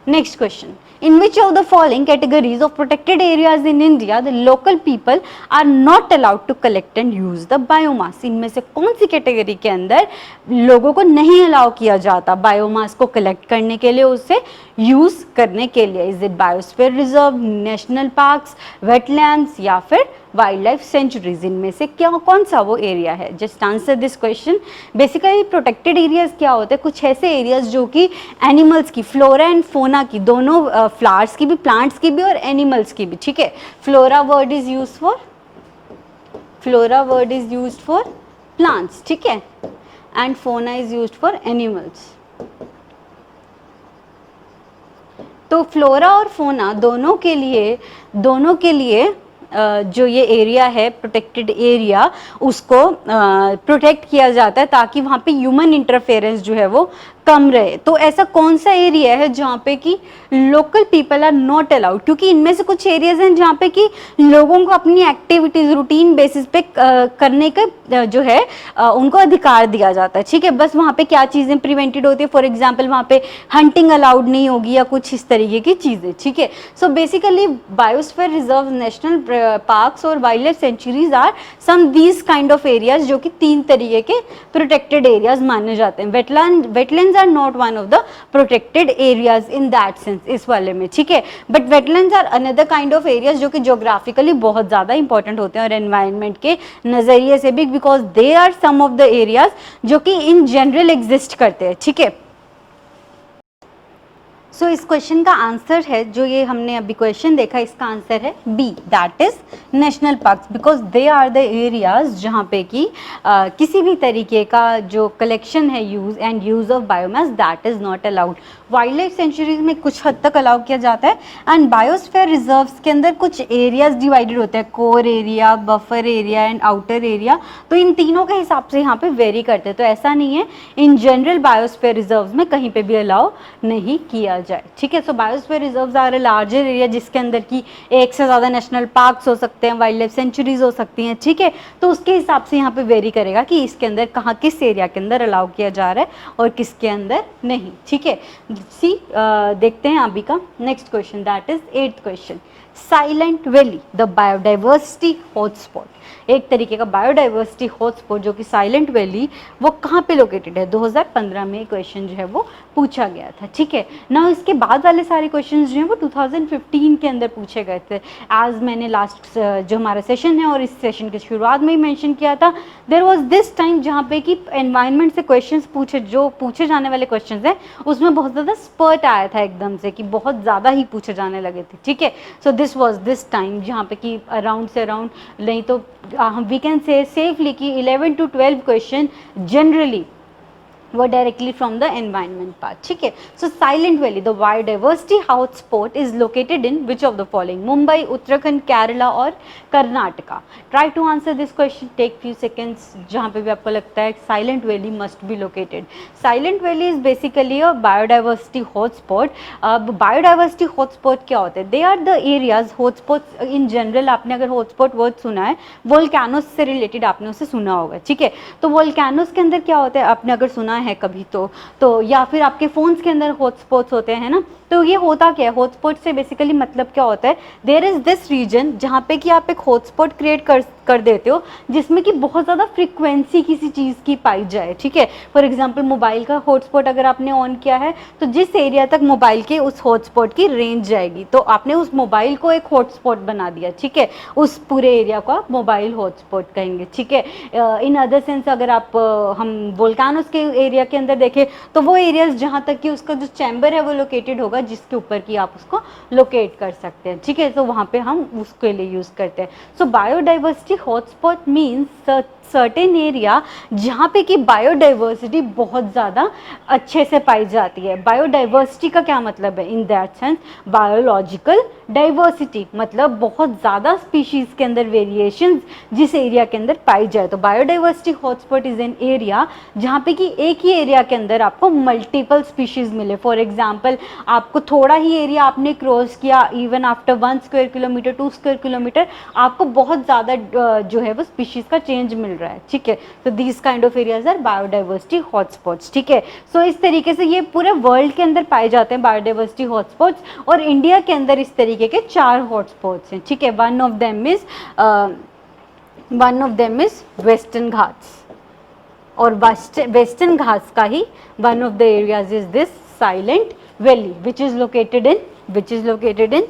Next question. In which of the following categories of protected areas in India the local people are not allowed to collect and use the biomass? इनमें से कौन सी category के अंदर लोगों को नहीं allow किया जाता बायोमास को कलेक्ट करने के लिए, उसे यूज करने के लिए? Is it biosphere reserve, national parks, wetlands, या फिर वाइल्ड लाइफ सेंचुरीज, इनमें से क्या कौन सा वो एरिया है? Just answer this question. Basically protected areas क्या होते हैं? कुछ ऐसे एरियाज जो कि एनिमल्स की, फ्लोरा एंड फोना की, दोनों फ्लावर्स की भी, प्लांट्स की भी और एनिमल्स की भी, ठीक है। Flora word is use for, flora word is use for plants, ठीक है, and fauna is use for animals. तो फ्लोरा और फोना दोनों के लिए जो ये एरिया है प्रोटेक्टेड एरिया, उसको प्रोटेक्ट किया जाता है ताकि वहाँ पे ह्यूमन इंटरफेरेंस जो है वो कम रहे। तो ऐसा कौन सा एरिया है जहाँ पे कि local people are not allowed? क्योंकि इनमें से कुछ एरियाज हैं जहाँ पे कि लोगों को अपनी एक्टिविटीज रूटीन बेसिस पे करने का जो है उनको अधिकार दिया जाता है, ठीक है। बस वहाँ पे क्या चीज़ें प्रिवेंटेड होती है, फॉर एग्जाम्पल वहाँ पे हंटिंग अलाउड नहीं होगी या कुछ इस तरीके की चीज़ें, ठीक है। So basically biosphere reserve, national parks और wild life sanctuaries are some these kind of areas जो कि 3 तरीके के प्रोटेक्टेड एरियाज माने जाते हैं। Wetlands are not one of the protected areas in that sense, इस वाले में, ठीक है। But wetlands are another kind of areas जो कि ज्योग्राफिकली बहुत ज़्यादा इंपॉर्टेंट होते हैं और एनवायरनमेंट के नज़रिए से भी, because they are some of the areas जो कि इन जनरल एग्जिस्ट करते हैं, ठीक है। सो इस क्वेश्चन का आंसर है, जो ये हमने अभी क्वेश्चन देखा, इसका आंसर है B, that is national parks, because they are the areas जहाँ पे कि किसी भी तरीके का जो कलेक्शन है use of biomass that is not allowed. Wild life centuries में कुछ हद तक अलाउ किया जाता है, एंड बायोस्फीयर रिजर्व्स के अंदर कुछ एरियाज डिवाइडेड होते हैं, core area, buffer area and outer area. तो इन तीनों के हिसाब से यहाँ पे वेरी करते हैं, तो ऐसा नहीं है इन जनरल बायोस्फीयर रिजर्व्स में कहीं पे भी अलाउ नहीं किया जाए, ठीक है। So biosphere reserves are a larger area जिसके अंदर की एक से ज़्यादा नेशनल पार्क्स हो सकते हैं, वाइल्ड लाइफ सेंचुरीज हो सकती हैं, ठीक है। तो उसके हिसाब से यहाँ पे वेरी करेगा कि इसके अंदर कहाँ, किस एरिया के अंदर अलाउ किया जा रहा है और किसके अंदर नहीं, ठीक है। सी देखते हैं अभी का next question, that is 8th question. Silent Valley the biodiversity hotspot, एक तरीके का बायोडाइवर्सिटी हॉटस्पॉट जो कि साइलेंट वैली, वो कहाँ पे लोकेटेड है? 2015 में क्वेश्चन जो है वो पूछा गया था, ठीक है ना। इसके बाद वाले सारे क्वेश्चंस जो हैं वो 2015 के अंदर पूछे गए थे। आज मैंने लास्ट जो हमारा सेशन है और इस सेशन के शुरुआत में ही मेंशन किया था, देयर वाज दिस टाइम जहाँ पे कि एनवायरनमेंट से क्वेश्चंस पूछे जाने वाले क्वेश्चंस हैं उसमें बहुत ज़्यादा स्पर्ट आया था एकदम से, कि बहुत ज़्यादा ही पूछे जाने लगे थे, ठीक है। So this was this time जहाँ पे कि अराउंड नहीं तो वी कैन से सेफली कि 11 to 12 क्वेश्चन जनरली वो directly from the environment part, ठीक है। So Silent Valley the biodiversity hotspot is located in which of the following? Mumbai, Uttarakhand, Kerala और Karnataka. Try to answer this question, take few seconds, जहाँ पे भी आपको लगता है Silent Valley must be located. Silent Valley is basically a biodiversity hotspot. अब biodiversity hotspot क्या होते हैं? They are the areas, hotspot in general, आपने अगर हॉटस्पॉट वर्ड सुना है, वोल्केनोस से रिलेटेड आपने उसे सुना होगा, ठीक है। तो वोल्केनोस के अंदर क्या होता है, आपने अगर सुना है कभी तो या फिर आपके फोन्स के अंदर हॉटस्पॉट्स होते हैं ना, तो ये होता क्या है? हॉटस्पॉट से बेसिकली मतलब क्या होता है? देयर इज दिस रीजन जहाँ पे कि आप एक हॉटस्पॉट क्रिएट कर देते हो जिसमें कि बहुत ज़्यादा फ्रीक्वेंसी किसी चीज़ की पाई जाए, ठीक है। फॉर एग्जांपल मोबाइल का हॉटस्पॉट अगर आपने ऑन किया है तो जिस एरिया तक मोबाइल के उस हॉटस्पॉट की रेंज जाएगी, तो आपने उस मोबाइल को एक हॉटस्पॉट बना दिया, ठीक है। उस पूरे एरिया को आप मोबाइल हॉटस्पॉट कहेंगे, ठीक है। इन अदर सेंस अगर आप हम वोल्केनोस के एरिया के अंदर देखें तो वो एरियाज जहाँ तक कि उसका जो चैम्बर है वो लोकेटेड होगा जिसके ऊपर की आप उसको लोकेट कर सकते हैं, ठीक है। तो वहाँ पे हम उसके लिए यूज़ करते हैं। So biodiversity hotspot means certain area जहाँ पे कि बायोडाइवर्सिटी बहुत ज़्यादा अच्छे से पाई जाती है। बायोडाइवर्सिटी का क्या मतलब है? इन दैट सेंस बायोलॉजिकल डाइवर्सिटी, मतलब बहुत ज़्यादा स्पीशीज़ के अंदर वेरिएशंस जिस एरिया के अंदर पाई जाए। तो biodiversity hotspot is an area जहाँ पे कि एक ही एरिया के अंदर आपको मल्टीपल स्पीशीज़ मिले। फॉर एग्जाम्पल आपको थोड़ा ही एरिया आपने क्रॉस किया, even after 1 square kilometre 2 square kilometre आपको बहुत ज़्यादा जो है वो स्पीशीज़ का चेंज मिल रहा है, ठीक है। तो these kind of areas are biodiversity hotspots, ठीक है। सो इस तरीके से ये पूरे वर्ल्ड के अंदर पाए जाते हैं बायोडाइवर्सिटी हॉटस्पॉट्स, और इंडिया के अंदर इस तरीके के 4 हॉटस्पॉट्स हैं, ठीक है। One of them is Western Ghats, और वेस्टर्न घाट्स का ही one of the areas is this Silent Valley which is located in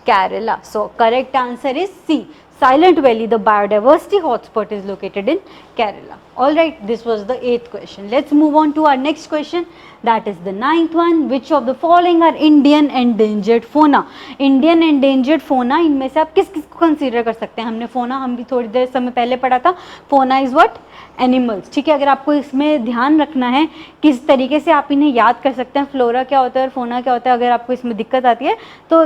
Kerala. So correct answer is C. Silent Valley, the biodiversity hotspot, is located in Kerala. All right, this was the 8th question. Let's move on to our next question. That is the 9th one. Which of the following are Indian endangered fauna? Indian endangered fauna, इनमें से आप किस किस को consider कर सकते हैं? हमने fauna हम भी थोड़ी देर समय पहले पढ़ा था. Fauna is what? एनिमल्स. ठीक है, अगर आपको इसमें ध्यान रखना है किस तरीके से आप इन्हें याद कर सकते हैं, फ्लोरा क्या होता है और फोना क्या होता है, अगर आपको इसमें दिक्कत आती है तो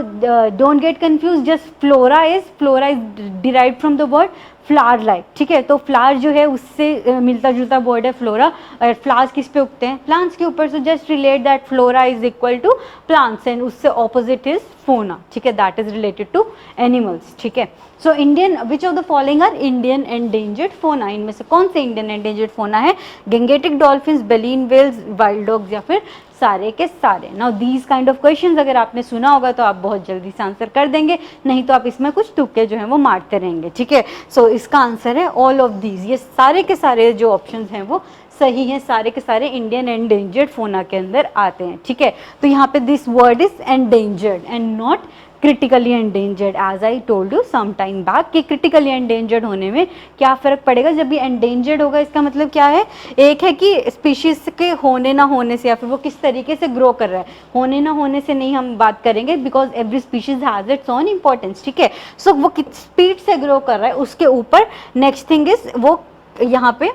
don't get confuse. Just flora is derived from the word flower like. ठीक है, तो फ्लावर जो है उससे मिलता जुलता वर्ड है फ्लोरा. और फ्लावर्स किस पे उगते हैं? प्लांट्स के ऊपर. So just relate that flora is equal to plants and उससे ऑपोजिट इज फोना. ठीक है, that is related to animals. ठीक है, so Indian which of the following are Indian endangered fauna? इनमें से कौन से इंडियन एंडेंजर्ड फोना है? Gangetic dolphins, baleen whales, wild dogs या फिर सारे के सारे. Now these kind of questions अगर आपने सुना होगा तो आप बहुत जल्दी से आंसर कर देंगे, नहीं तो आप इसमें कुछ तुक्के जो हैं वो मारते रहेंगे. ठीक है, सो इसका आंसर है ऑल ऑफ दीज. ये सारे के सारे जो ऑप्शंस हैं वो सही हैं, सारे के सारे इंडियन एंडेंजर्ड फोना के अंदर आते हैं. ठीक है, तो यहाँ पे this word is endangered and not critically endangered. As I told you some time back कि क्रिटिकली एंडेंजर्ड होने में क्या फ़र्क पड़ेगा. जब ये एंडेंजर्ड होगा इसका मतलब क्या है? एक है कि स्पीशीज़ के होने ना होने से या फिर वो किस तरीके से ग्रो कर रहा है. होने ना होने से नहीं हम बात करेंगे, because every species has its on importance. ठीक है, सो वो किस स्पीड से ग्रो कर रहा है उसके ऊपर. नेक्स्ट थिंग इज वो यहाँ पे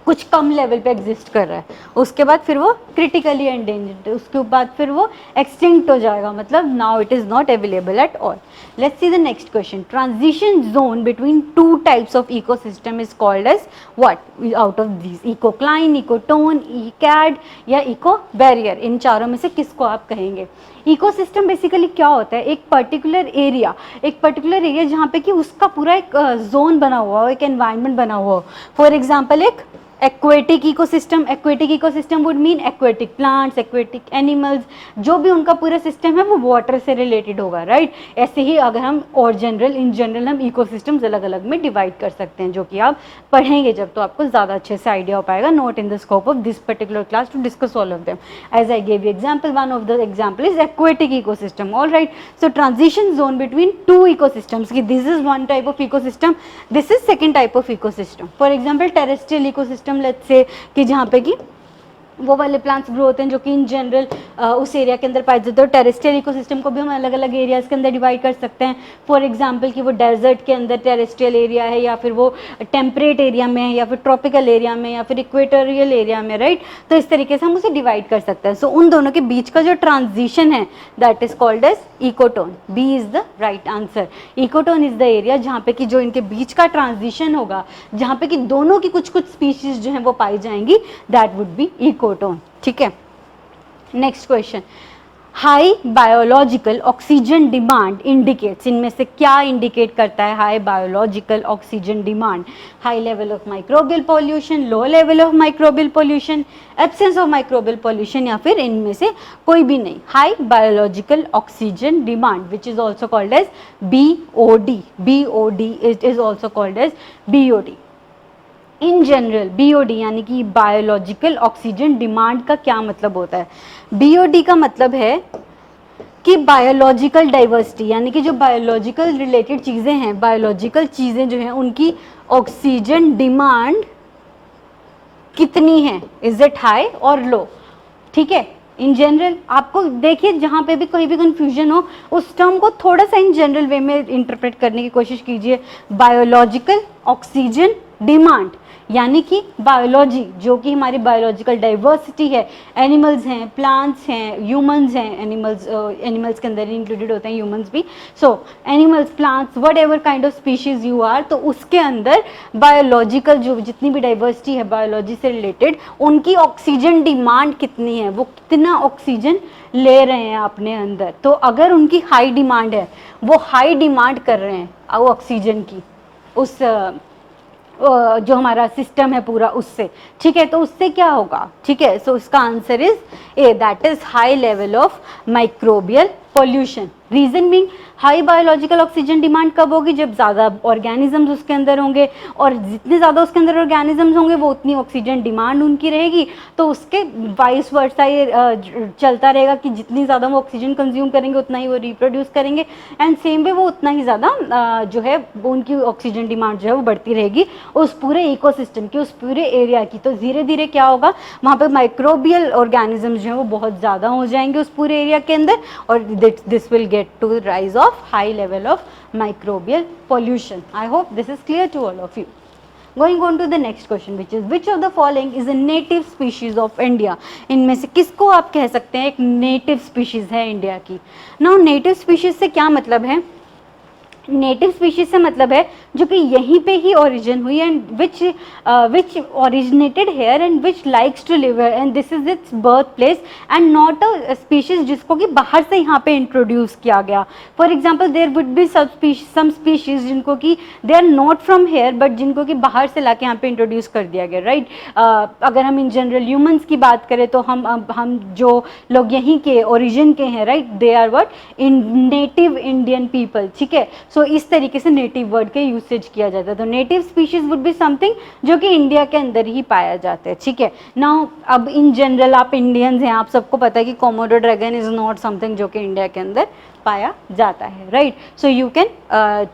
कुछ कम लेवल पे एग्जिस्ट कर रहा है, उसके बाद फिर वो क्रिटिकली एंडेंजर्ड, उसके बाद फिर वो एक्सटिंक्ट हो जाएगा, मतलब now it is not available at all. Let's see the next question. Transition zone between two types of ecosystem is called as what out of these? Ecocline, ecotone, ecad या eco barrier. इन चारों में से किसको आप कहेंगे? Ecosystem basically क्या होता है? एक पर्टिकुलर एरिया जहाँ पे कि उसका पूरा एक जोन बना हुआ हो, एक एनवायरनमेंट बना हुआ हो. फॉर एग्जाम्पल एक aquatic ecosystem would mean aquatic plants, aquatic animals, जो भी उनका पूरा सिस्टम है वो वाटर से रिलेटेड होगा, राइट. ऐसे ही अगर हम और इन जनरल हम इकोसिस्टम्स अलग अलग में डिवाइड कर सकते हैं, जो कि आप पढ़ेंगे जब तो आपको ज़्यादा अच्छे से आइडिया हो पाएगा. Not in the scope of this particular class to discuss all of them. As I gave you example, one of the example is aquatic ecosystem. All right, so transition zone between two ecosystems की this is one type of ecosystem, this is second type of ecosystem. For example terrestrial ecosystem, let's say कि जहाँ पे कि वो वाले plants grow होते हैं जो कि इन जनरल उस एरिया के अंदर पाए जाते हैं. टेरेस्ट्रियल इकोसिस्टम को भी हम अलग अलग एरियाज़ के अंदर डिवाइड कर सकते हैं. फॉर एग्जांपल कि वो डेजर्ट के अंदर टेरेस्ट्रियल एरिया है, या फिर वो टेम्परेट एरिया में है, या फिर ट्रॉपिकल एरिया में, या फिर इक्वेटोरियल एरिया में, राइट. तो इस तरीके से हम उसे डिवाइड कर सकते हैं. सो उन दोनों के बीच का जो ट्रांजिशन है that is called as ecotone. B is the right answer. Ecotone is the area जहाँ पे कि जो इनके बीच का ट्रांजिशन होगा, जहाँ पे कि दोनों की कुछ कुछ स्पीशीज जो है वो पाई जाएंगी, दैट वुड बी इकोटोन. ठीक है, next question. High biological oxygen demand indicates. इनमें से क्या इंडिकेट करता है high biological oxygen demand? High level of microbial pollution, low level of microbial pollution, absence of microbial pollution, या फिर इनमें से कोई भी नहीं. High biological oxygen demand which is also called as BOD. It is also called as BOD. In general BOD यानी कि biological oxygen demand का क्या मतलब होता है? BOD का मतलब है कि बायोलॉजिकल डाइवर्सिटी, यानी कि जो बायोलॉजिकल रिलेटेड चीज़ें हैं, बायोलॉजिकल चीज़ें जो हैं उनकी ऑक्सीजन डिमांड कितनी है, इज इट हाई और लो. ठीक है, इन जनरल आपको देखिए जहाँ पे भी कोई भी कंफ्यूजन हो उस टर्म को थोड़ा सा इन जनरल वे में इंटरप्रेट करने की कोशिश कीजिए. बायोलॉजिकल ऑक्सीजन डिमांड यानी कि बायोलॉजी जो कि हमारी बायोलॉजिकल डाइवर्सिटी है, एनिमल्स हैं, प्लांट्स हैं, ह्यूमंस हैं. एनिमल्स के अंदर इंक्लूडेड होते हैं ह्यूमंस भी. So animals, plants, whatever kind of species you are, तो उसके अंदर बायोलॉजिकल जो जितनी भी डाइवर्सिटी है बायोलॉजी से रिलेटेड, उनकी ऑक्सीजन डिमांड कितनी है, वो कितना ऑक्सीजन ले रहे हैं अपने अंदर. तो अगर उनकी हाई डिमांड है, वो हाई डिमांड कर रहे हैं वो ऑक्सीजन की, उस जो हमारा सिस्टम है पूरा उससे. ठीक है, तो उससे क्या होगा? ठीक है, सो इसका answer is A, that is high level of microbial pollution. Reason being high biological oxygen demand कब होगी, जब ज़्यादा ऑर्गेनिजम्स उसके अंदर होंगे, और जितने ज़्यादा उसके अंदर ऑर्गेनिजम्स होंगे वो उतनी ऑक्सीजन डिमांड उनकी रहेगी, तो उसके वाइस वर्सा ये चलता रहेगा कि जितनी ज़्यादा वो ऑक्सीजन कंज्यूम करेंगे उतना ही वो रिप्रोड्यूस करेंगे, एंड सेम वे वो उतना ही ज़्यादा जो है उनकी ऑक्सीजन डिमांड जो है वो बढ़ती रहेगी उस पूरे इकोसिस्टम की, उस पूरे एरिया की। तो धीरे धीरे क्या होगा, वहाँ पे माइक्रोबियल ऑर्गेनिजम्स जो है वो बहुत ज़्यादा हो जाएंगे उस पूरे एरिया के अंदर, और this will get to rise of high level of microbial pollution. I hope this is clear to all of you. Going on to the next question, which is which of the following is a native species of India? इनमें से किसको आप कह सकते हैं एक native species है India की? Now native species से क्या मतलब है? नेटिव स्पीशीज से मतलब है जो कि यहीं पे ही ओरिजिन हुई, and which originated here and which likes to live here, and this is its birth place, and not a species जिसको कि बाहर से यहाँ पे इंट्रोड्यूस किया गया। For example there would be some species जिनको कि they are not from here but जिनको कि बाहर से लाके यहाँ पे इंट्रोड्यूस कर दिया गया, राइट। अगर हम इन जनरल ह्यूमंस की बात करें तो हम जो लोग यहीं के ओरिजिन के हैं, right, they are what, in native Indian people, ठीक है। सो इस तरीके से नेटिव वर्ड के यूसेज किया जाता है। तो native species would be something जो कि इंडिया के अंदर ही पाया जाता है, ठीक है। नाउ अब इन जनरल आप इंडियंस हैं, आप सबको पता है कि Komodo dragon is not something जो कि इंडिया के अंदर पाया जाता है, right. So you can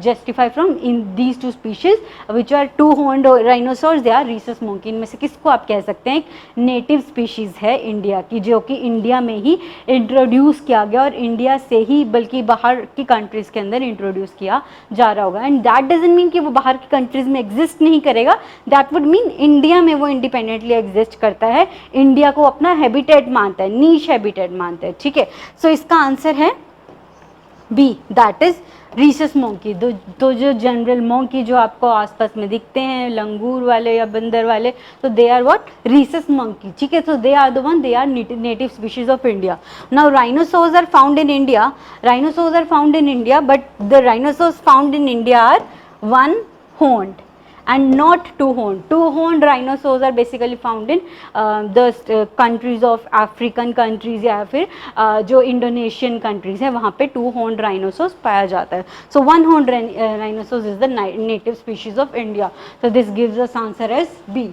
justify from in these two species which are two horned rhinoceros, they are rhesus monkey। इनमें से किसको आप कह सकते हैं एक नेटिव स्पीशीज है इंडिया की, जो कि इंडिया में ही इंट्रोड्यूस किया गया और इंडिया से ही बल्कि बाहर की कंट्रीज के अंदर इंट्रोड्यूस किया जा रहा होगा। एंड दैट डजंट मीन कि वो बाहर की कंट्रीज में एग्जिस्ट नहीं करेगा, दैट वुड मीन इंडिया में वो इंडिपेंडेंटली एग्जिस्ट करता है, इंडिया को अपना हैबिटेट मानता है, नीश हैबिटेट मानता है, ठीक है। सो इसका आंसर है B, that is rhesus monkey. तो जो जनरल मोंकी जो आपको आसपास में दिखते हैं, लंगूर वाले या बंदर वाले, तो they are what, rhesus monkey, ठीक है। So they are the one, they are native species of India. Now rhinoceros are found in India, rhinoceros are found in India, but the rhinoceros found in India are one horned and not two horned. Two horned rhinoceros are basically found in the countries of African countries या फिर जो Indonesian countries है वहाँ पे two horned rhinoceros पाया जाता है. So one horned rhinoceros is the native species of India. So this gives us answer as B.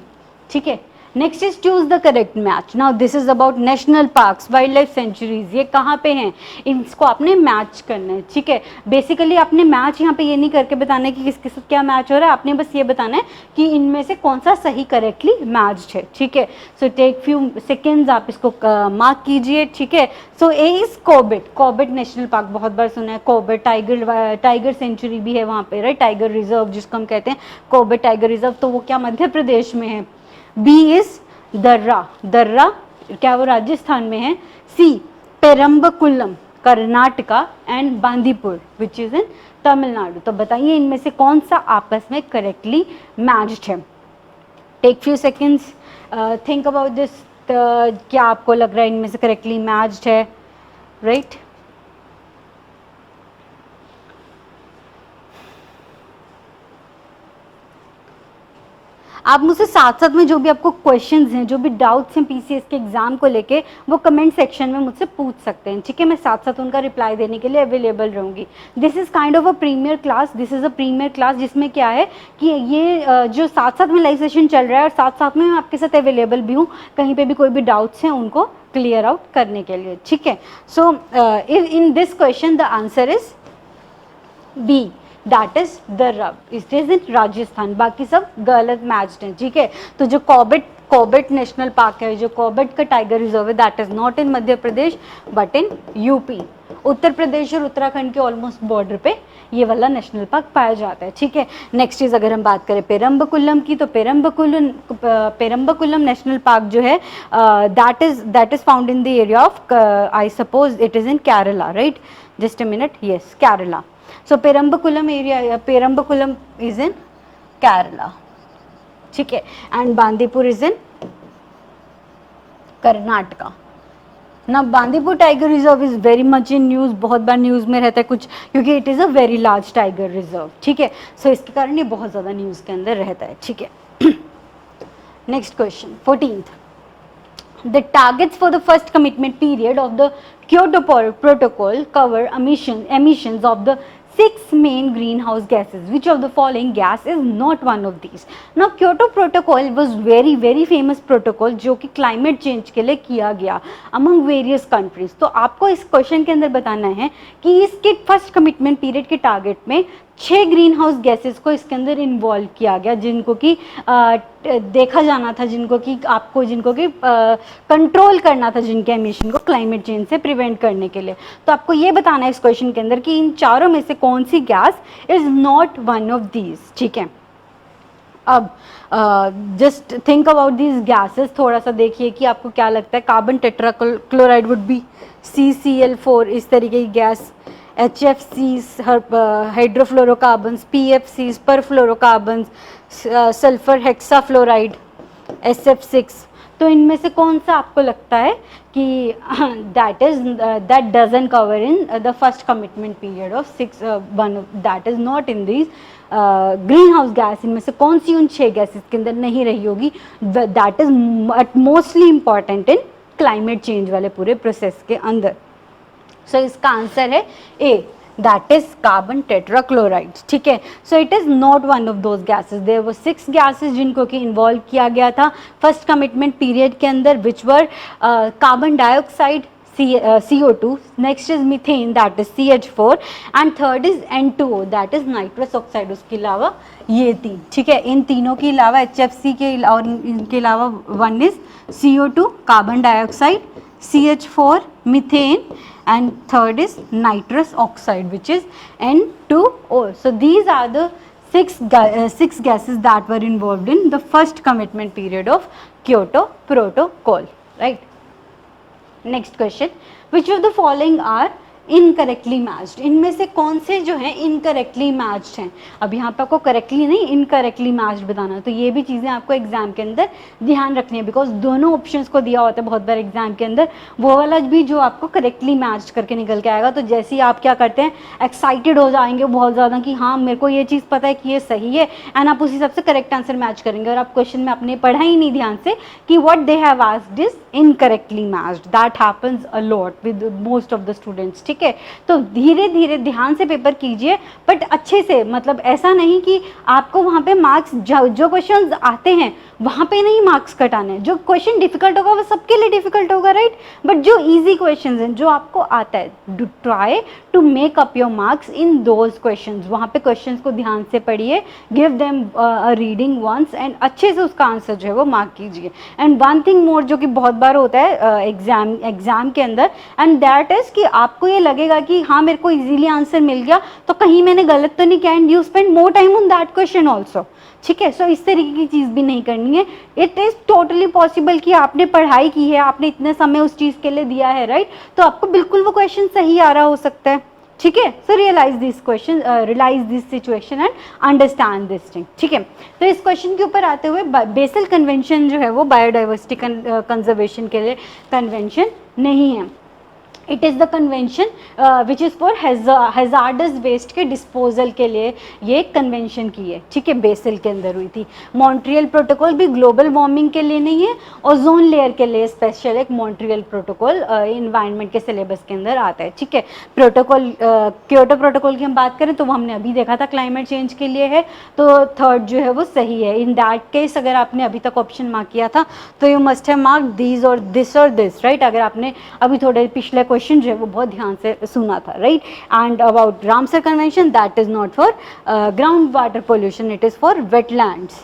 ठीक है. Next is choose the correct match. Now this is about national parks, wild life centuries. ये कहाँ पे हैं, इसको आपने match करना है, ठीक है. बेसिकली आपने मैच यहाँ पे ये नहीं करके बताना है कि किसके साथ क्या मैच हो रहा है, आपने बस ये बताना है कि इनमें से कौन सा सही करेक्टली मैच्ड है, ठीक है. सो टेक फ्यू सेकेंड्स, आप इसको मार्क कीजिए, ठीक है. So A is Corbett. Corbett national park बहुत बार सुना है. कॉर्बेट टाइगर सेंचुरी भी है वहाँ पे, राइट, टाइगर रिजर्व जिसको हम कहते हैं कॉर्बेट टाइगर रिजर्व. तो वो क्या मध्य प्रदेश में है. बी इज दर्रा. दर्रा क्या वो राजस्थान में है. C Parambikulam Karnataka and Bandipur which is in Tamil Nadu. तो बताइए इनमें से कौन सा आपस में करेक्टली मैच्ड है. Take few seconds, think about this. क्या आपको लग रहा है इनमें से करेक्टली मैच्ड है, राइट. आप मुझसे साथ साथ में जो भी आपको क्वेश्चंस हैं, जो भी डाउट्स हैं पीसीएस के एग्जाम को लेके, वो कमेंट सेक्शन में मुझसे पूछ सकते हैं, ठीक है. मैं साथ साथ उनका रिप्लाई देने के लिए अवेलेबल रहूँगी. This is kind of a premier class. This is a premier class जिसमें क्या है कि ये जो साथ साथ में लाइव सेशन चल रहा है और साथ साथ में मैं आपके साथ अवेलेबल भी हूँ. कहीं पर भी कोई भी डाउट्स हैं उनको क्लियर आउट करने के लिए, ठीक है. So in this question the answer is B, that is Darrah. It is in Rajasthan. बाकी सब गलत मैच्ड हैं, ठीक है. तो जो कॉर्बेट नेशनल पार्क है, जो कॉर्बेट का टाइगर रिजर्व है, that is not in Madhya Pradesh but in UP. Uttar Pradesh और उत्तराखंड के ऑलमोस्ट बॉर्डर पे ये वाला नेशनल पार्क पाया जाता है, ठीक है. नेक्स्ट चीज़ अगर हम बात करें पेरम्बकुलम की, तो पेरम्बकुलम नेशनल पार्क जो है that is found in the area of, I suppose it is in Kerala, right. Just a minute, yes, Kerala. So Perambakulam area, Perambakulam is in Kerala, ठीक है. And Bandipur is in Karnataka. Now Bandipur Tiger Reserve is very much in news. बहुत बार news में रहता है कुछ, क्योंकि it is a very large tiger reserve, ठीक है. So इसके कारण ये बहुत ज़्यादा न्यूज़ के अंदर रहता है, ठीक है. Next question 14th. The targets for the first commitment period of the Kyoto Protocol cover emissions of the 6 main greenhouse gases. Which of the following gas is not one of these? Now Kyoto Protocol was very famous protocol जो कि climate change के लिए किया गया among various countries. तो आपको इस question के अंदर बताना है कि इसके फर्स्ट कमिटमेंट पीरियड के टारगेट में 6 ग्रीन हाउस गैसेस को इसके अंदर इन्वॉल्व किया गया, जिनको कि देखा जाना था, जिनको कि कंट्रोल करना था, जिनके एमिशन को क्लाइमेट चेंज से प्रिवेंट करने के लिए. तो आपको ये बताना है इस क्वेश्चन के अंदर कि इन चारों में से कौन सी gas is not one of these. ठीक है, अब just think about these gases. थोड़ा सा देखिए कि आपको क्या लगता है. Carbon tetrachloride would be CCl4 इस तरीके की gas, HFCs hydrofluorocarbons, PFCs perfluorocarbons, sulphur hexafluoride SF6. तो इनमें से कौन सा आपको लगता है कि that doesn't cover in the first commitment period of 6 one, that is not in these green house gas. इनमें से कौन सी उन 6 गैसेस के अंदर नहीं रही होगी, that is mostly important in climate change वाले पूरे प्रोसेस के अंदर. सो इसका आंसर है A, that is carbon tetrachloride. ठीक है, so it is not one of those gases. There were 6 gases जिनको कि इन्वॉल्व किया गया था फर्स्ट कमिटमेंट पीरियड के अंदर, which were carbon dioxide CO2, next is methane that is CH4 and third is N2O that is nitrous oxide. उसके अलावा ये 3. ठीक है, इन तीनों के अलावा HFC के और इनके अलावा one is CO2 carbon dioxide, CH4 methane and third is nitrous oxide which is N2O. So these are the six gases that were involved in the first commitment period of Kyoto Protocol, right? Next question, which of the following are incorrectly matched. इनमें से कौन से जो हैं incorrectly matched हैं. अब यहाँ पे आपको करेक्टली नहीं इनकरेक्टली मैच्ड बताना. तो ये भी चीज़ें आपको एग्जाम के अंदर ध्यान रखनी है, बिकॉज दोनों ऑप्शंस को दिया होता है बहुत बार एग्जाम के अंदर, वो वाला भी जो आपको करेक्टली मैच्ड करके निकल के आएगा. तो जैसे ही आप क्या करते हैं, एक्साइटेड हो जाएंगे बहुत ज़्यादा कि हाँ मेरे को ये चीज़ पता है कि ये सही है, एंड आप उसी हिसाब से करेक्ट आंसर मैच करेंगे. और आप क्वेश्चन में आपने पढ़ा ही नहीं ध्यान से कि what they have asked is incorrectly matched. That happens a lot with most of the students. ठीक है, तो धीरे धीरे ध्यान से पेपर कीजिए, बट अच्छे से, मतलब ऐसा नहीं कि आपको वहाँ पे मार्क्स जो क्वेश्चंस आते हैं वहाँ पे नहीं मार्क्स कटाने. जो क्वेश्चन डिफिकल्ट होगा वो सबके लिए डिफिकल्ट होगा, राइट, बट जो इजी क्वेश्चंस हैं जो आपको आता है, try to make up your marks in those questions. वहाँ पे क्वेश्चंस को ध्यान से पढ़िए, give them a reading once and अच्छे से उसका आंसर जो है वो मार्क कीजिए. एंड वन थिंग मोर जो कि बहुत बार होता है एग्जाम के अंदर, एंड दैट इज कि आपको ये लगेगा कि हाँ मेरे को इजीली आंसर मिल गया तो कहीं मैंने गलत तो नहीं किया, and you spend more time on that question also. ठीक है, सो इस तरीके की चीज़ भी नहीं करनी है. इट इज़ टोटली पॉसिबल कि आपने पढ़ाई की है, आपने इतने समय उस चीज़ के लिए दिया है, राइट, तो आपको बिल्कुल वो क्वेश्चन सही आ रहा हो सकता है. ठीक है, so realise this question, realise this situation and understand this thing. ठीक है, तो इस क्वेश्चन के ऊपर आते हुए, बेसल कन्वेंशन जो है वो बायोडाइवर्सिटी कंजर्वेशन के लिए कन्वेंशन नहीं है. It is the convention which is for hazardous waste के डिस्पोजल के लिए ये कन्वेंशन की है. ठीक है, बेसल के अंदर हुई थी. मॉन्ट्रियल प्रोटोकॉल भी ग्लोबल वार्मिंग के लिए नहीं है, ओजोन लेयर के लिए स्पेशल एक मॉन्ट्रियल प्रोटोकॉल इन्वायरमेंट के सिलेबस के अंदर आता है. ठीक है, प्रोटोकॉल क्योटो प्रोटोकॉल की हम बात करें तो वो हमने अभी देखा था क्लाइमेट चेंज के लिए है, तो थर्ड जो है वो सही है. इन दैट केस अगर आपने अभी तक ऑप्शन मार्क किया था तो you must have mark these और दिस, राइट, अगर आपने अभी थोड़े पिछले क्वेश्चन जो है वो बहुत ध्यान से सुना था, right. And about Ramsar convention, that is not for ground water pollution, it is for wetlands.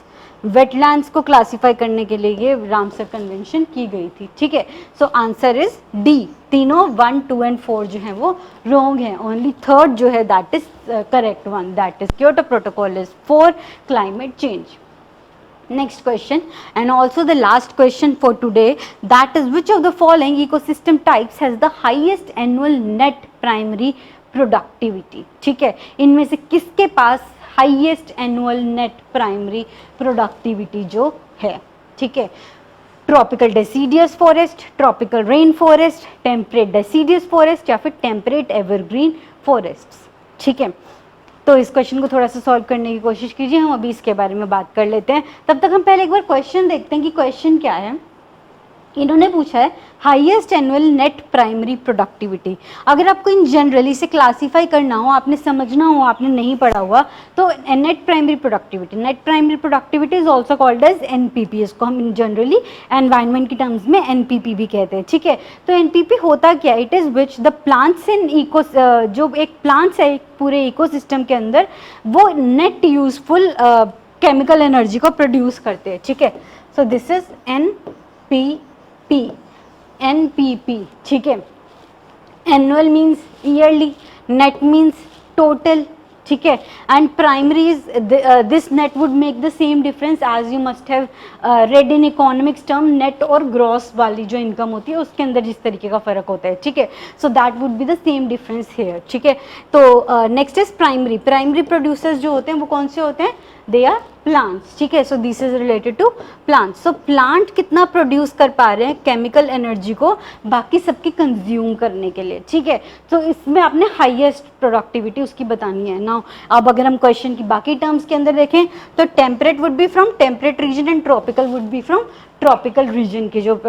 Wetlands को क्लासीफाई करने के लिए ये रामसर कन्वेंशन की गई थी. ठीक है, सो आंसर इज डी. तीनों 1, 2 एंड 4 जो है वो रॉन्ग है. ओनली थर्ड जो है that is correct one, that is Kyoto protocol is for climate change. Next question, and also the last question for today, that is which of the following ecosystem types has the highest annual net primary productivity. ठीक है, इनमें से किसके पास highest annual net primary productivity जो है. ठीक है, tropical deciduous forest, tropical rain forest, temperate deciduous forest या फिर टेम्परेट एवरग्रीन फॉरेस्ट. ठीक है, तो इस क्वेश्चन को थोड़ा सा सॉल्व करने की कोशिश कीजिए. हम अभी इसके बारे में बात कर लेते हैं. तब तक हम पहले एक बार क्वेश्चन देखते हैं कि क्वेश्चन क्या है. इन्होंने पूछा है highest annual net primary productivity. अगर आपको इन जनरली से क्लासीफाई करना हो, आपने समझना हो, आपने नहीं पढ़ा हुआ, तो net primary productivity is also called as NPP. इसको हम जनरली एनवायरनमेंट की टर्म्स में एनपीपी भी कहते हैं, ठीक है। तो एनपीपी होता क्या, it is which the plants in eco, जो एक प्लांट्स है एक पूरे इकोसिस्टम के अंदर, वो नेट यूजफुल केमिकल एनर्जी को प्रोड्यूस करते हैं, ठीक है। सो दिस इज एनपीपी, ठीक है। Annual means yearly, net means total, ठीक है। And primary is this net would make the same difference as you must have read in economics term, net और ग्रॉस वाली जो इनकम होती है उसके अंदर जिस तरीके का फर्क होता है, ठीक है। So that would be the same difference here, ठीक है। तो नेक्स्ट इज प्राइमरी प्रोड्यूसर्स जो होते हैं वो कौन से होते हैं, दे आर प्लांट्स, ठीक है। So this is related to plants. So plant कितना प्रोड्यूस कर पा रहे हैं केमिकल एनर्जी को बाकी सबकी कंज्यूम करने के लिए, ठीक है। तो इसमें आपने हाईएस्ट प्रोडक्टिविटी उसकी बतानी है ना। अब अगर हम क्वेश्चन की बाकी टर्म्स के अंदर देखें तो temperate would be from temperate region and tropical would be from tropical region के जो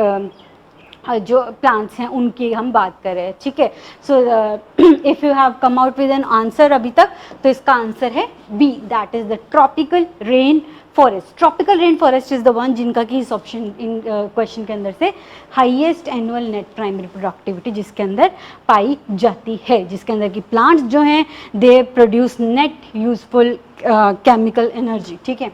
प्लांट्स हैं उनकी हम बात कर रहे हैं, ठीक है। So if you have come out with an answer अभी तक, तो इसका आंसर है B, that is the tropical rain forest. Tropical rain forest is the one जिनका कि इस ऑप्शन इन क्वेश्चन के अंदर से highest annual net primary productivity जिसके अंदर पाई जाती है, जिसके अंदर की प्लांट्स जो हैं they produce net useful chemical energy, ठीक है।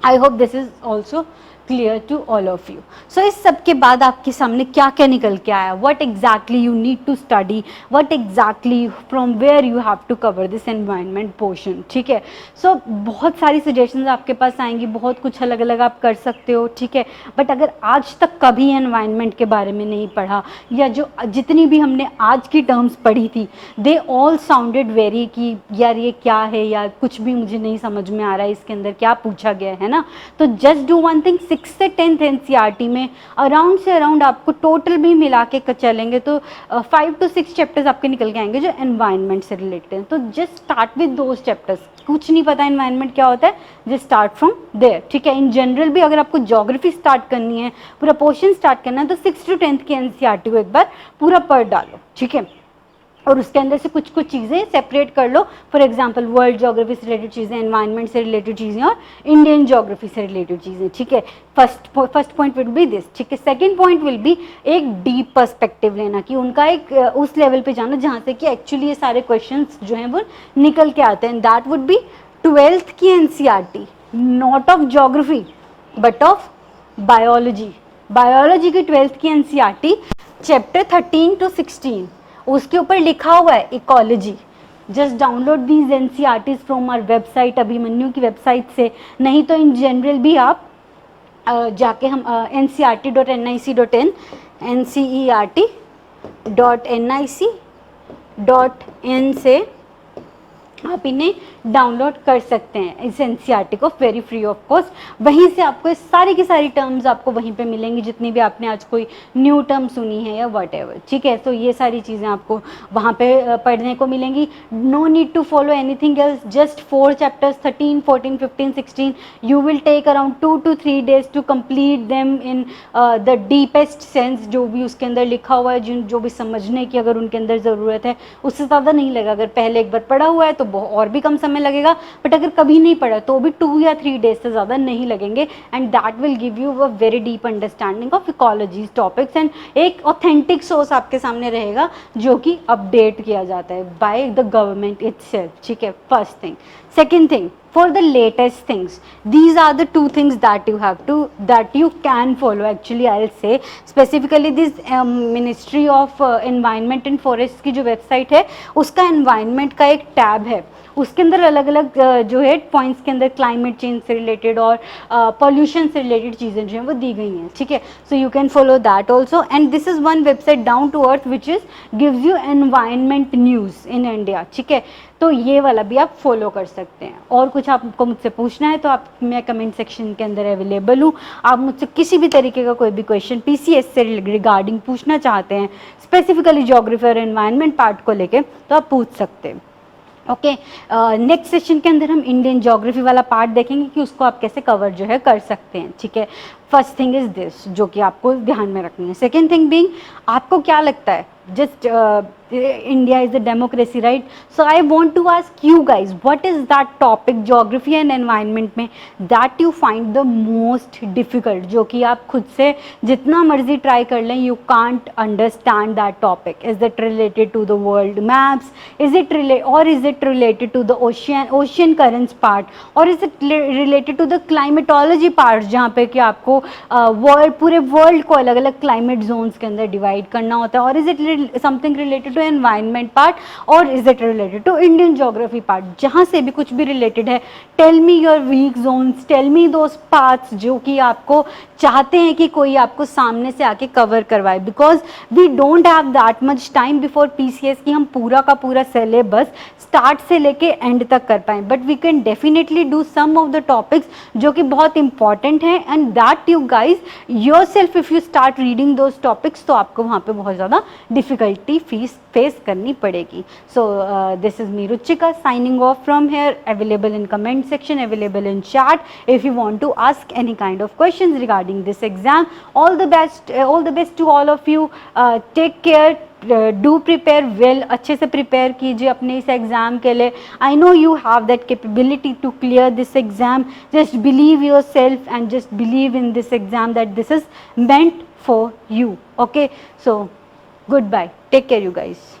I hope this is also clear to all of you. So इस सब के बाद आपके सामने क्या क्या निकल के आया, what exactly you need to study, what exactly from where you have to cover this environment portion, ठीक है। सो बहुत सारी सजेशंस आपके पास आएंगी, बहुत कुछ अलग अलग आप कर सकते हो, ठीक है। बट अगर आज तक कभी एनवायरनमेंट के बारे में नहीं पढ़ा, या जो जितनी भी हमने आज की टर्म्स पढ़ी थी, दे ऑल साउंडेड वेरी कि यार ये क्या है, या कुछ भी मुझे नहीं समझ में आ रहा है इसके अंदर क्या पूछा गया है ना। तो जस्ट डू वन थिंग, 6 से 10th एनसीईआरटी में अराउंड से अराउंड आपको टोटल भी मिला के चलेंगे तो 5 to 6 चैप्टर्स आपके निकल के आएंगे जो एनवायरनमेंट से रिलेटेड हैं। तो just start with those chapters. कुछ नहीं पता एनवायरनमेंट क्या होता है, जस्ट स्टार्ट फ्रॉम देयर, ठीक है। इन जनरल भी अगर आपको ज्योग्राफी स्टार्ट करनी है, पूरा पोर्शन स्टार्ट करना है, तो 6 to 10th की एनसीईआरटी को एक बार पूरा पढ़ डालो, ठीक है। और उसके अंदर से कुछ कुछ चीज़ें सेपरेट कर लो, फॉर एग्जांपल वर्ल्ड ज्योग्राफी से रिलेटेड चीज़ें, एनवायरनमेंट से रिलेटेड चीज़ें और इंडियन ज्योग्राफी से रिलेटेड चीज़ें, ठीक है। First point will be this, ठीक है। सेकंड पॉइंट विल बी एक डीप पर्सपेक्टिव लेना, कि उनका एक उस लेवल पे जाना जहाँ से कि एक्चुअली ये सारे क्वेश्चंस जो हैं वो निकल के आते हैं। दैट वुड बी 12th की NCERT, not of geography but of biology. Biology की 12th की एनसीईआरटी चैप्टर 13 to 16 उसके ऊपर लिखा हुआ है ecology. Just download these NCERTs from our website, Abhimanyu की वेबसाइट से, नहीं तो इन जनरल भी आप जाके हम ncert.nic.in ncert.nic.in से आप इन्हें डाउनलोड कर सकते हैं, इस एनसीईआरटी को वेरी फ्री ऑफ कॉस्ट। वहीं से आपको सारी की सारी टर्म्स आपको वहीं पे मिलेंगी, जितनी भी आपने आज कोई न्यू टर्म सुनी है या वट एवर, ठीक है। तो ये सारी चीज़ें आपको वहाँ पे पढ़ने को मिलेंगी। No need to follow anything else, just 4 chapters 13, 14, 15, 16 you will take around 2 to 3 days to complete them in the deepest sense. जो भी उसके अंदर लिखा हुआ है, जो भी समझने की अगर उनके अंदर ज़रूरत है, उससे ज़्यादा नहीं लगा। अगर पहले एक बार पढ़ा हुआ है तो और भी कम समय लगेगा, बट अगर कभी नहीं पढ़ा तो भी 2 या 3 days से ज़्यादा नहीं लगेंगे, and that will give you a very deep understanding of ecologies topics. And एक ऑथेंटिक सोर्स आपके सामने रहेगा जो कि अपडेट किया जाता है बाय द गवर्नमेंट इटसेल्फ, ठीक है। First thing. Second thing, for the latest things, these are the 2 things that you can follow. Actually I'll say specifically this Ministry of Environment and Forest की जो website है उसका environment का एक tab है, उसके अंदर अलग अलग जो है पॉइंट्स के अंदर क्लाइमेट चेंज से रिलेटेड और पॉल्यूशन से रिलेटेड चीज़ें जो हैं वो दी गई हैं, ठीक है। So you can follow that also, and this is one website down to earth which is gives you environment news in India, ठीक है। तो ये वाला भी आप फॉलो कर सकते हैं। और कुछ आपको मुझसे पूछना है तो मैं कमेंट सेक्शन के अंदर अवेलेबल हूँ। आप मुझसे किसी भी तरीके का कोई भी क्वेश्चन PCS से रिगार्डिंग पूछना चाहते हैं, स्पेसिफिकली ज्योग्राफी और एनवायरनमेंट पार्ट को लेके, तो आप पूछ सकते हैं। ओके, नेक्स्ट सेशन के अंदर हम इंडियन ज्योग्राफी वाला पार्ट देखेंगे कि उसको आप कैसे कवर जो है कर सकते हैं, ठीक है। फर्स्ट थिंग इज दिस जो कि आपको ध्यान में रखनी है। सेकेंड थिंग बीइंग, आपको क्या लगता है, just India is a democracy, right? So I want to ask you guys, what is that topic geography and environment में that you find the most difficult, जो कि आप खुद से जितना मर्जी ट्राई कर लें you can't understand that topic? Is it related to the world maps? Is it related to the ocean currents part? Or is it related to the climatology part, जहाँ पे कि आपको पूरे वर्ल्ड को अलग अलग क्लाइमेट जोन्स के अंदर डिवाइड करना होता है? और is it something related to environment part, और is it related to Indian geography part? जहाँ से भी कुछ भी रिलेटेड है, tell me your weak zones, tell me those parts जो कि आपको चाहते हैं कि कोई आपको सामने से आके कवर करवाए, because we don't have that much time before PCS कि हम पूरा का पूरा सिलेबस स्टार्ट से लेके एंड तक कर पाएँ, but we can definitely do some of the topics जो कि बहुत इंपॉर्टेंट हैं, and that you guys yourself if you start reading those topics तो आपको वहाँ पे बहुत ज़्यादा डिफिकल्टी फेस करनी पड़ेगी. सो this is me Ruchika signing off from here. Available in comment section, available in chat if you want to ask any kind of questions regarding this exam. All the best to all of you. Take care. Do prepare well, अच्छे से prepare कीजिए अपने इस exam के लिए. I know you have that capability to clear this exam. Just believe yourself and just believe in this exam that this is meant for you. Okay, so goodbye, take care you guys.